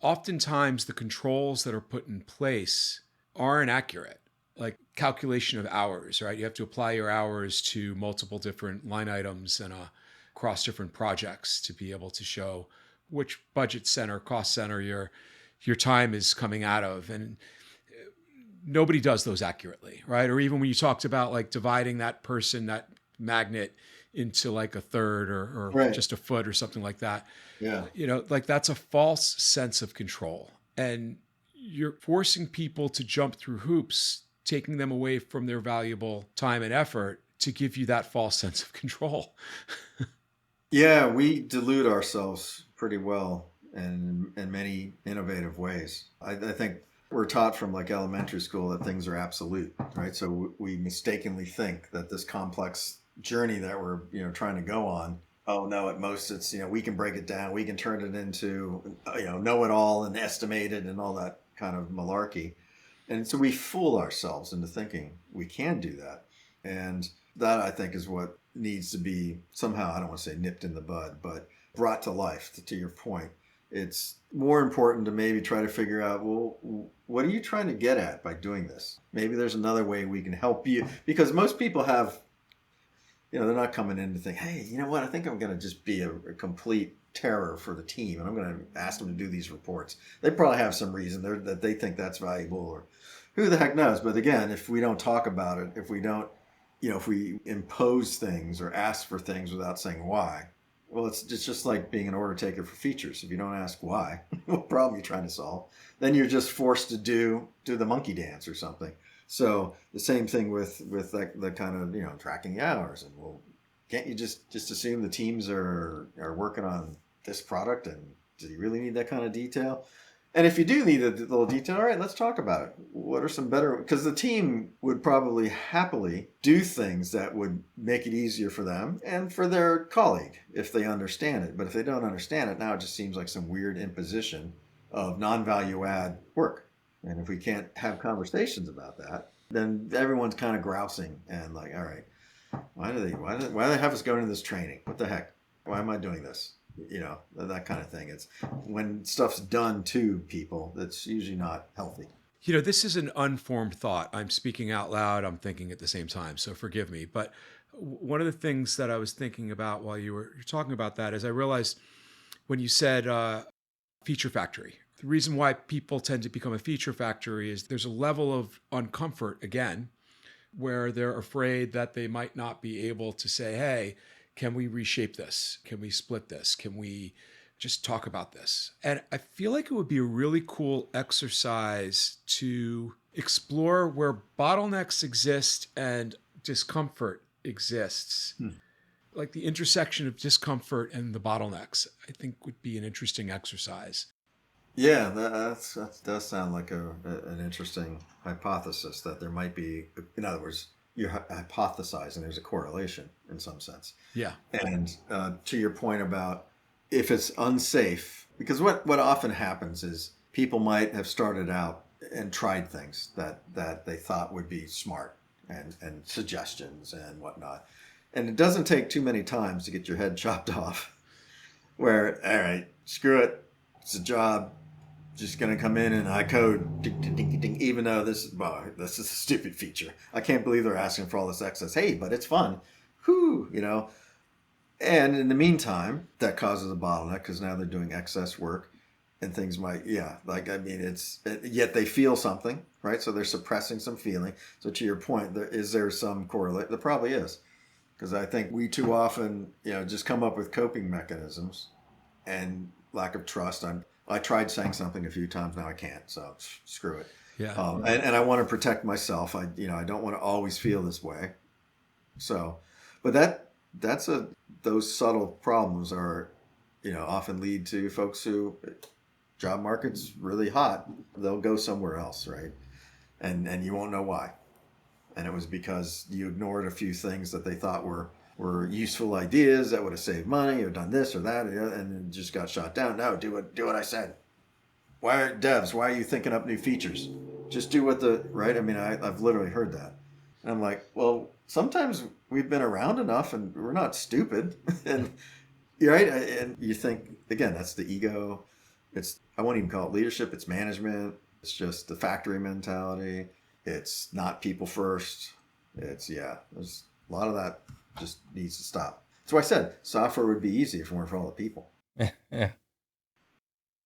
[SPEAKER 4] oftentimes the controls that are put in place aren't accurate, like calculation of hours, right? You have to apply your hours to multiple different line items and across different projects to be able to show which budget center, cost center your time is coming out of. And nobody does those accurately, right? Or even when you talked about like dividing that person, that magnet, into like a third or
[SPEAKER 3] right.
[SPEAKER 4] just a foot or something like that.
[SPEAKER 3] Yeah.
[SPEAKER 4] Like that's a false sense of control. And you're forcing people to jump through hoops, taking them away from their valuable time and effort to give you that false sense of control.
[SPEAKER 3] Yeah, we delude ourselves pretty well in many innovative ways. I think we're taught from like elementary school that things are absolute, right? So we mistakenly think that this complex journey that we're trying to go on, oh no, at most it's we can break it down, we can turn it into know it all and estimate it and all that kind of malarkey. And so we fool ourselves into thinking we can do that. And that, I think, is what needs to be somehow, I don't want to say nipped in the bud, but brought to life. To your point, it's more important to maybe try to figure out, well, what are you trying to get at by doing this? Maybe there's another way we can help you, because most people have, they're not coming in to think, hey, you know what, I think I'm going to just be a complete terror for the team, and I'm going to ask them to do these reports. They probably have some reason that they think that's valuable, or who the heck knows. But again, if we don't talk about it, if we don't, if we impose things or ask for things without saying why, well, it's just like being an order taker for features. If you don't ask why, what problem you're trying to solve, then you're just forced to do the monkey dance or something. So the same thing with the kind of tracking hours. And well, can't you just assume the teams are working on this product, and do you really need that kind of detail? And if you do need a little detail, all right, let's talk about it. What are some better, because the team would probably happily do things that would make it easier for them and for their colleague if they understand it. But if they don't understand it, now it just seems like some weird imposition of non-value add work. And if we can't have conversations about that, then everyone's kind of grousing and like, all right, why do they have us going to this training? What the heck? Why am I doing this? That kind of thing. It's when stuff's done to people, that's usually not healthy.
[SPEAKER 4] This is an unformed thought. I'm speaking out loud. I'm thinking at the same time, so forgive me. But one of the things that I was thinking about while you're talking about that is I realized when you said feature factory, the reason why people tend to become a feature factory is there's a level of uncomfort, again, where they're afraid that they might not be able to say, hey, can we reshape this? Can we split this? Can we just talk about this? And I feel like it would be a really cool exercise to explore where bottlenecks exist and discomfort exists. Like the intersection of discomfort and the bottlenecks, I think would be an interesting exercise.
[SPEAKER 3] Yeah, that does sound like an interesting hypothesis, that there might be, in other words, you're hypothesizing there's a correlation in some sense.
[SPEAKER 4] Yeah.
[SPEAKER 3] And to your point about if it's unsafe, because what often happens is people might have started out and tried things that they thought would be smart and suggestions and whatnot. And it doesn't take too many times to get your head chopped off where, all right, screw it. It's a job. Just going to come in and I code, ding, ding, ding, ding, even though this is a stupid feature. I can't believe they're asking for all this excess. Hey, but it's fun. Whoo, And in the meantime, that causes a bottleneck because now they're doing excess work. and things might, yeah, like, I mean, yet they feel something, right? So they're suppressing some feeling. So to your point, is there some correlate? There probably is. Because I think we too often, just come up with coping mechanisms and lack of trust. I tried saying something a few times, now I can't, so screw it.
[SPEAKER 4] Yeah.
[SPEAKER 3] And I want to protect myself. I don't want to always feel this way. So, but those subtle problems are, often lead to folks who job market's really hot. They'll go somewhere else, right? And you won't know why. And it was because you ignored a few things that they thought were useful ideas that would have saved money or done this or that, and it just got shot down. No, do what I said. Why are you thinking up new features? Just do right? I mean, I've literally heard that. And I'm like, well, sometimes we've been around enough and we're not stupid. And right? And you think, again, that's the ego. I won't even call it leadership. It's management. It's just the factory mentality. It's not people first. There's a lot of that just needs to stop. That's why I said software would be easy if it weren't for all the people.
[SPEAKER 2] Yeah.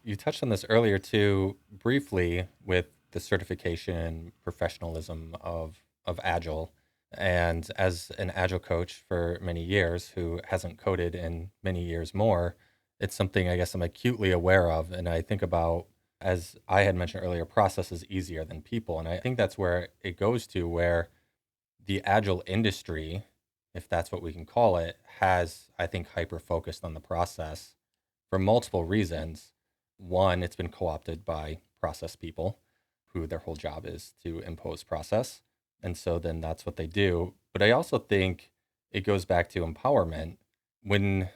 [SPEAKER 2] You touched on this earlier too, briefly, with the certification professionalism of Agile. And as an Agile coach for many years who hasn't coded in many years more, it's something I guess I'm acutely aware of. And I think about, as I had mentioned earlier, process is easier than people. And I think that's where it goes to, where the Agile industry, if that's what we can call it, has, I think, hyper-focused on the process for multiple reasons. One, it's been co-opted by process people who their whole job is to impose process. And so then that's what they do. But I also think it goes back to empowerment. When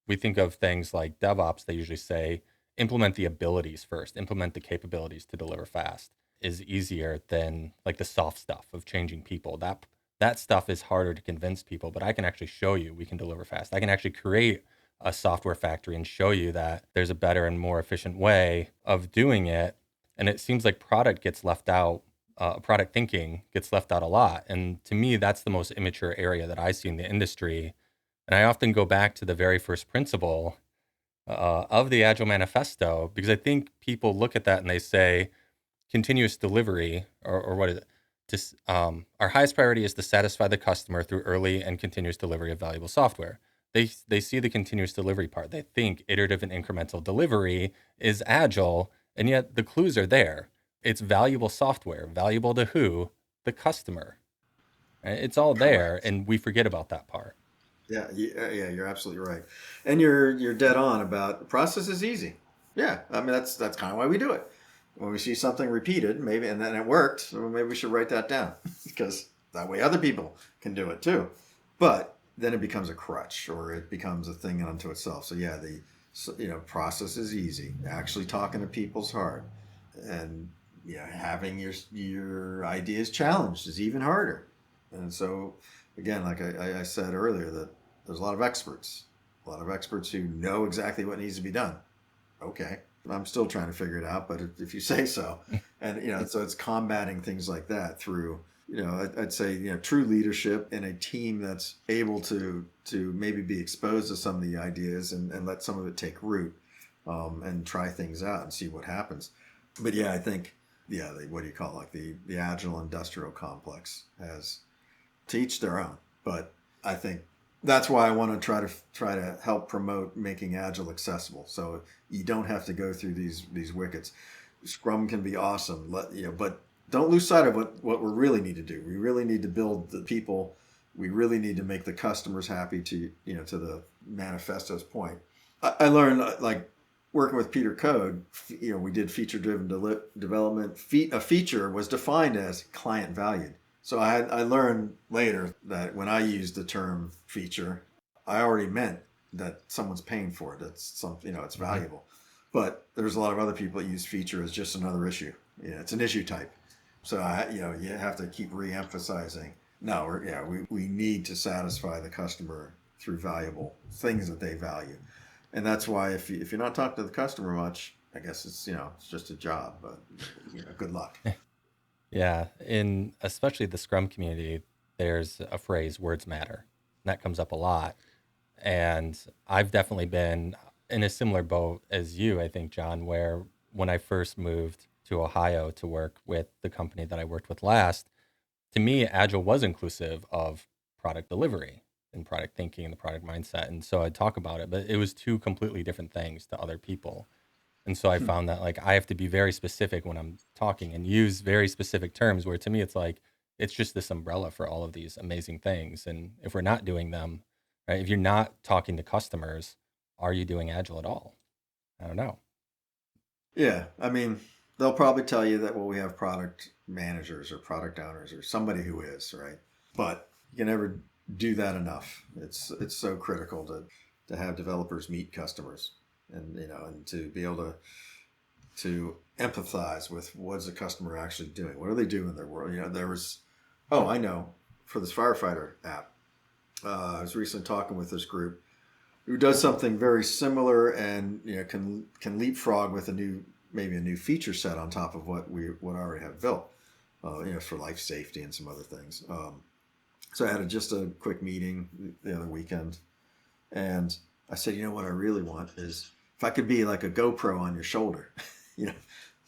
[SPEAKER 2] we think of things like DevOps, they usually say, implement the abilities first, implement the capabilities to deliver fast is easier than like the soft stuff of changing people. That stuff is harder to convince people, but I can actually show you we can deliver fast. I can actually create a software factory and show you that there's a better and more efficient way of doing it. And it seems like product thinking gets left out a lot. And to me, that's the most immature area that I see in the industry. And I often go back to the very first principle of the Agile Manifesto, because I think people look at that and they say continuous delivery, or what is it? Our highest priority is to satisfy the customer through early and continuous delivery of valuable software. They see the continuous delivery part. They think iterative and incremental delivery is Agile, and yet the clues are there. It's valuable software, valuable to who? The customer. Right? It's all there,
[SPEAKER 3] Correct.
[SPEAKER 2] and we forget about that part.
[SPEAKER 3] Yeah, you're absolutely right, and you're dead on about the process is easy. Yeah, I mean that's kind of why we do it. When we see something repeated, maybe, and then it worked, so maybe we should write that down because that way other people can do it too. But then it becomes a crutch, or it becomes a thing unto itself. So yeah, process is easy. Actually talking to people's hard, and having your ideas challenged is even harder. And so again, like I said earlier, that there's a lot of experts who know exactly what needs to be done. Okay, I'm still trying to figure it out, but if you say so, and so it's combating things like that through, I'd say, true leadership in a team that's able to maybe be exposed to some of the ideas and let some of it take root, and try things out and see what happens. But yeah, I think, what do you call it? Like the Agile industrial complex has to each their own, but I think that's why I want to try to help promote making Agile accessible. So you don't have to go through these wickets. Scrum can be awesome, but don't lose sight of what we really need to do. We really need to build the people. We really need to make the customers happy to the manifesto's point. I learned, like working with Peter Code, we did feature-driven development. A feature was defined as client valued. So I learned later that when I used the term feature, I already meant that someone's paying for it. It's it's valuable. But there's a lot of other people that use feature as just another issue. It's an issue type. So you have to keep re-emphasizing. No, we need to satisfy the customer through valuable things that they value, and that's why if you're not talking to the customer much, I guess it's it's just a job. But good luck.
[SPEAKER 2] Yeah, in especially the Scrum community, there's a phrase, words matter. And that comes up a lot. And I've definitely been in a similar boat as you, I think, John, where when I first moved to Ohio to work with the company that I worked with last, to me, Agile was inclusive of product delivery and product thinking and the product mindset. And so I'd talk about it, but it was two completely different things to other people. And so I found that like I have to be very specific when I'm talking and use very specific terms where to me it's like it's just this umbrella for all of these amazing things. And if we're not doing them, right, if you're not talking to customers, are you doing Agile at all? I don't know.
[SPEAKER 3] Yeah, I mean, they'll probably tell you that, well, we have product managers or product owners or somebody who is, right? But you can never do that enough. It's so critical to have developers meet customers and, and to be able to empathize with what's the customer actually doing. What are they doing in their world? I know, for this firefighter app, I was recently talking with this group who does something very similar and can leapfrog with maybe a new feature set on top of what I already have built, for life safety and some other things. So I had just a quick meeting the other weekend, and I said, what I really want is if I could be like a GoPro on your shoulder,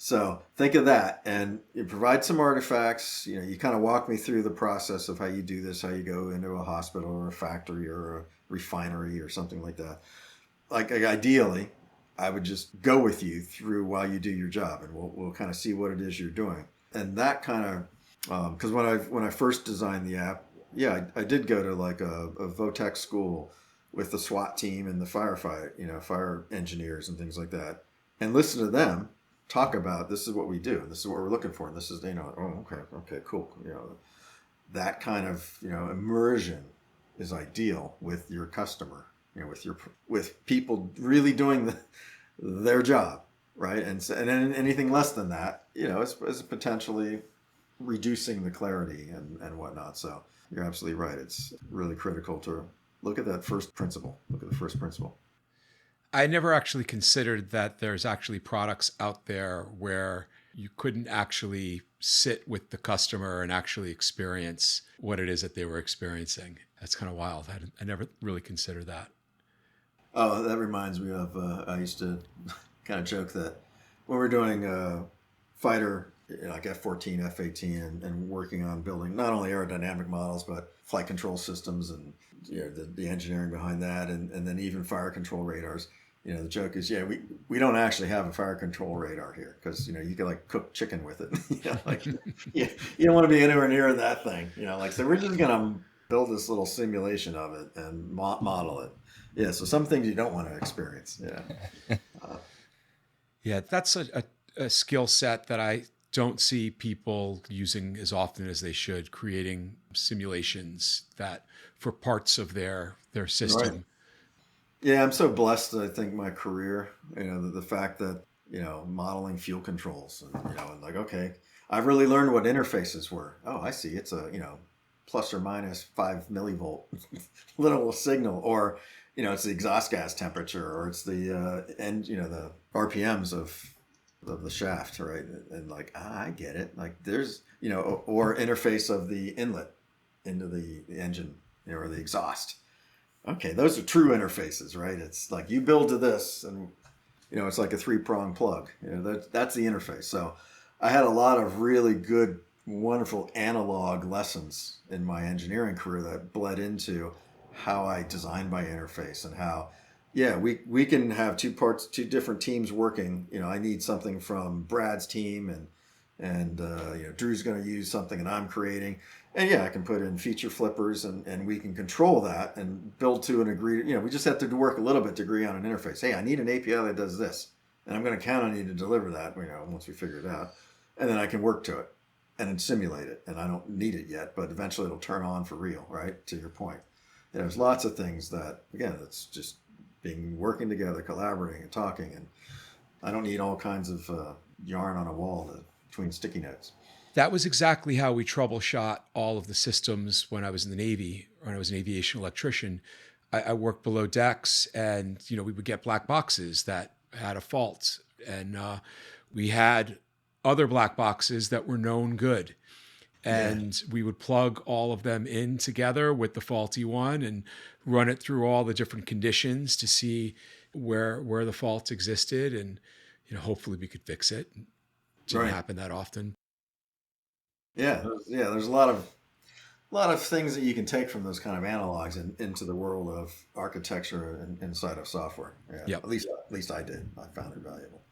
[SPEAKER 3] So think of that, and you provide some artifacts. You kind of walk me through the process of how you do this, how you go into a hospital or a factory or a refinery or something like that. Like ideally, I would just go with you through while you do your job, and we'll kind of see what it is you're doing. And that kind of, because when I first designed the app, I did go to like a Votech school with the SWAT team and the fire engineers and things like that, and listen to them talk about this is what we do and this is what we're looking for and this is okay, cool. That kind of immersion is ideal with your customer, with people really doing their job, right? And then anything less than that, is potentially reducing the clarity and whatnot. So you're absolutely right. It's really critical to look at that first principle. Look at the first principle.
[SPEAKER 4] I never actually considered that there's actually products out there where you couldn't actually sit with the customer and actually experience what it is that they were experiencing. That's kind of wild. I never really considered that.
[SPEAKER 3] Oh, that reminds me of, I used to kind of joke that when we're doing fighter, like F-14, F-18, and working on building not only aerodynamic models, but flight control systems and the engineering behind that, and then even fire control radars. The joke is, we don't actually have a fire control radar here because, you can like cook chicken with it. You don't want to be anywhere near that thing. So we're just going to build this little simulation of it and model it. Yeah. So some things you don't want to experience. Yeah.
[SPEAKER 4] That's a skill set that I don't see people using as often as they should, creating simulations that for parts of their system.
[SPEAKER 3] Right. Yeah, I'm so blessed, I think, my career, the fact that, modeling fuel controls and like, okay, I've really learned what interfaces were. Oh, I see. It's a, plus or minus 5 millivolt little signal, or, it's the exhaust gas temperature, or it's the the RPMs of the shaft, right? And like, I get it. Like there's, or interface of the inlet into the engine, or the exhaust. Okay, those are true interfaces, right? It's like you build to this and, it's like a 3-prong plug. That's the interface. So I had a lot of really good, wonderful analog lessons in my engineering career that bled into how I design by interface and how, we can have two different teams working. I need something from Brad's team and Drew's going to use something that I'm creating. And I can put in feature flippers and we can control that and build to an agreed, we just have to work a little bit to agree on an interface. Hey, I need an API that does this. And I'm going to count on you to deliver that, once we figure it out. And then I can work to it and then simulate it. And I don't need it yet, but eventually it'll turn on for real, right? To your point. There's lots of things that, again, that's just working together, collaborating and talking. And I don't need all kinds of yarn on a wall between sticky notes.
[SPEAKER 4] That was exactly how we troubleshot all of the systems when I was in the Navy, when I was an aviation electrician. I worked below decks and, we would get black boxes that had a fault. And we had other black boxes that were known good. And we would plug all of them in together with the faulty one and run it through all the different conditions to see where the faults existed, and hopefully we could fix it. It didn't
[SPEAKER 3] Right.
[SPEAKER 4] happen that often.
[SPEAKER 3] Yeah, there's a lot of things that you can take from those kind of analogs into the world of architecture and inside of software. Yeah,
[SPEAKER 4] Yep.
[SPEAKER 3] at least I did. I found it valuable.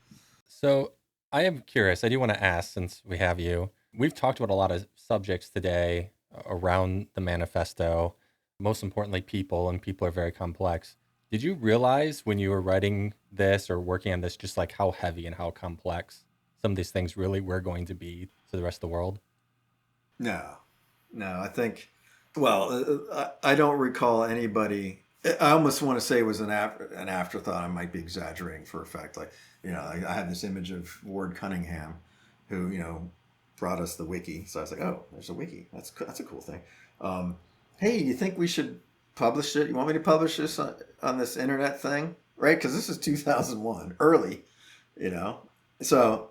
[SPEAKER 2] So I am curious. I do want to ask, since we have you, we've talked about a lot of subjects today around the manifesto, most importantly, people, and people are very complex. Did you realize when you were writing this or working on this, just like how heavy and how complex some of these things really were going to be to the rest of the world?
[SPEAKER 3] No, I think, well, I don't recall anybody. I almost want to say it was an afterthought. I might be exaggerating for effect. Like, I had this image of Ward Cunningham, who, brought us the wiki. So I was like, oh, there's a wiki. That's a cool thing. Hey, you think we should publish it? You want me to publish this on this internet thing? Right? Because this is 2001, early, So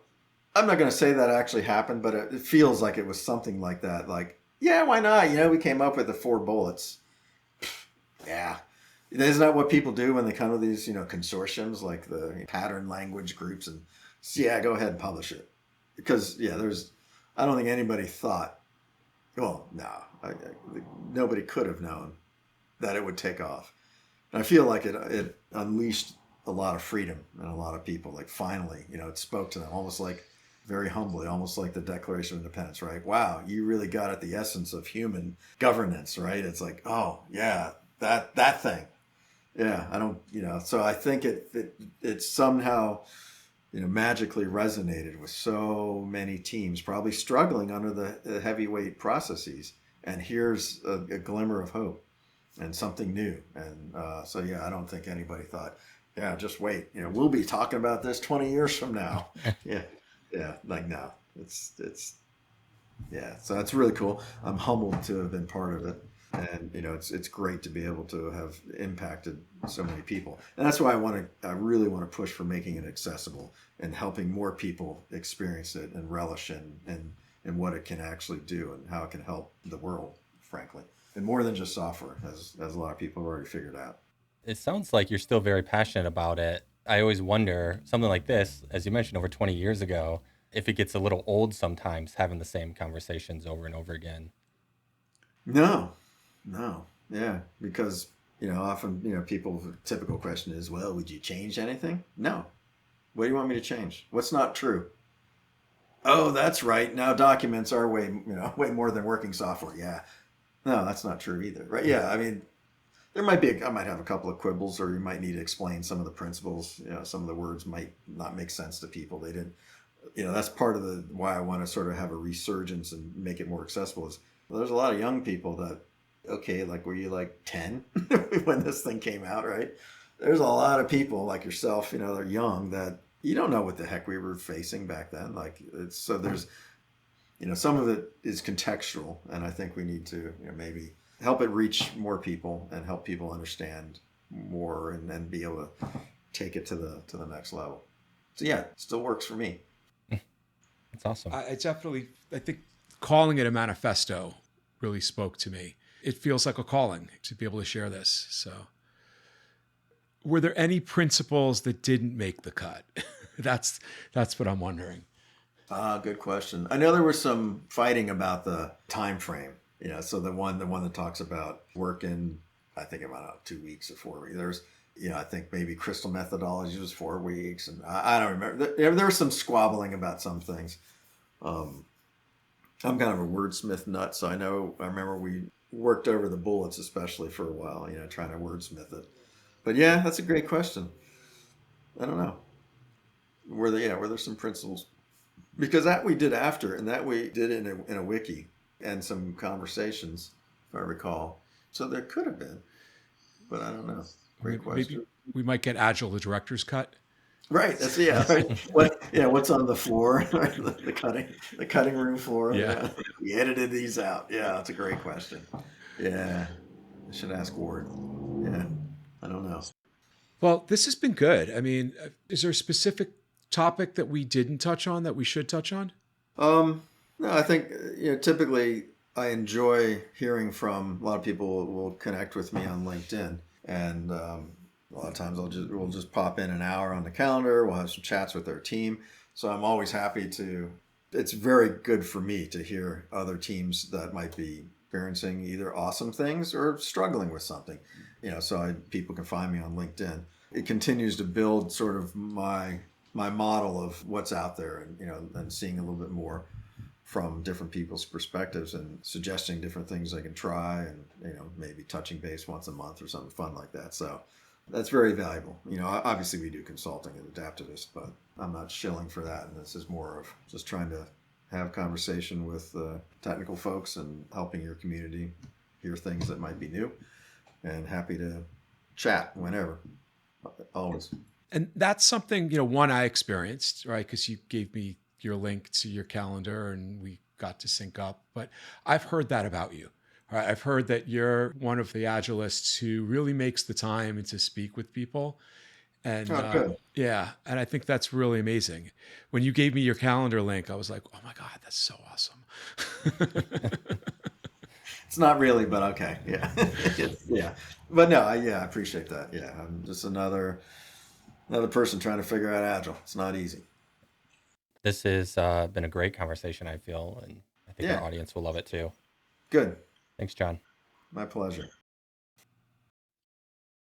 [SPEAKER 3] I'm not going to say that actually happened, but it feels like it was something like that. Like, yeah, why not? We came up with the 4 bullets. Yeah. Isn't that what people do when they come to these, consortiums, like the pattern language groups, and yeah, go ahead and publish it. Because, I don't think anybody thought, well, no, nobody could have known that it would take off. And I feel like it unleashed a lot of freedom in a lot of people. Like, finally, it spoke to them almost like, very humbly, almost like the Declaration of Independence, right? Wow, you really got at the essence of human governance, right? It's like, oh yeah, that thing. Yeah, I don't, so I think it somehow, magically resonated with so many teams, probably struggling under the heavyweight processes. And here's a glimmer of hope and something new. And so, yeah, I don't think anybody thought, yeah, just wait, we'll be talking about this 20 years from now. Yeah. Yeah, like, no, it's yeah. So that's really cool. I'm humbled to have been part of it, and it's great to be able to have impacted so many people. And that's why I really want to push for making it accessible and helping more people experience it and relish in what it can actually do and how it can help the world, frankly, and more than just software, as a lot of people have already figured out.
[SPEAKER 2] It sounds like you're still very passionate about it. I always wonder, something like this, as you mentioned, over 20 years ago, if it gets a little old sometimes having the same conversations over and over again.
[SPEAKER 3] No, yeah, because, often, people's typical question is, well, would you change anything? No. What do you want me to change? What's not true? Oh, that's right. Now documents are way more than working software. Yeah. No, that's not true either. Right. Yeah. I mean, I might have a couple of quibbles, or you might need to explain some of the principles. Some of the words might not make sense to people. They didn't, that's part of why I want to sort of have a resurgence and make it more accessible. Is, well, there's a lot of young people that, okay, like, were you like 10 when this thing came out, right? There's a lot of people like yourself, they're young, that you don't know what the heck we were facing back then. Like, so there's, some of it is contextual, and I think we need to, maybe help it reach more people and help people understand more, and then be able to take it to the next level. So yeah, it still works for me.
[SPEAKER 2] That's awesome.
[SPEAKER 4] I think calling it a manifesto really spoke to me. It feels like a calling to be able to share this. So were there any principles that didn't make the cut? That's what I'm wondering.
[SPEAKER 3] Good question. I know there was some fighting about the time frame. So the one that talks about working, I think about 2 weeks or 4 weeks. There's, I think maybe crystal methodology was 4 weeks, and I don't remember. There was some squabbling about some things. I'm kind of a wordsmith nut, so I remember we worked over the bullets, especially for a while, trying to wordsmith it. But yeah, that's a great question. I don't know. Were there some principles? Because that we did after, and that we did in a wiki and some conversations, if I recall. So there could have been, but I don't know. Great question.
[SPEAKER 4] Maybe we might get Agile the director's cut.
[SPEAKER 3] Right. That's right. What's on the floor? The cutting room floor.
[SPEAKER 4] Yeah.
[SPEAKER 3] We edited these out. Yeah, that's a great question. Yeah. I should ask Ward. Yeah. I don't know.
[SPEAKER 4] Well, this has been good. I mean, is there a specific topic that we didn't touch on that we should touch on?
[SPEAKER 3] No, I think, typically I enjoy hearing from a lot of people will connect with me on LinkedIn, and A lot of times we'll just pop in an hour on the calendar. We'll have some chats with our team. So I'm always happy to. It's very good for me to hear other teams that might be experiencing either awesome things or struggling with something. People can find me on LinkedIn. It continues to build sort of my model of what's out there, and seeing a little bit more from different people's perspectives and suggesting different things I can try, and maybe touching base once a month or something fun like that. So that's very valuable. Obviously we do consulting at Adaptivist, but I'm not shilling for that. And this is more of just trying to have conversation with technical folks and helping your community hear things that might be new, and happy to chat whenever, always.
[SPEAKER 4] And that's something, one I experienced, right? Because you gave me your link to your calendar and we got to sync up. But I've heard that about you. Right? I've heard that you're one of the Agilists who really makes the time to speak with people. And
[SPEAKER 3] Good.
[SPEAKER 4] yeah, and I think that's really amazing. When you gave me your calendar link, I was like, oh my God, that's so awesome.
[SPEAKER 3] It's not really, but okay. Yeah. Yeah. But no, I appreciate that. Yeah. I'm just another person trying to figure out Agile. It's not easy.
[SPEAKER 2] This has been a great conversation, I feel, and I think our audience will love it too.
[SPEAKER 3] Good.
[SPEAKER 2] Thanks, Jon.
[SPEAKER 3] My pleasure.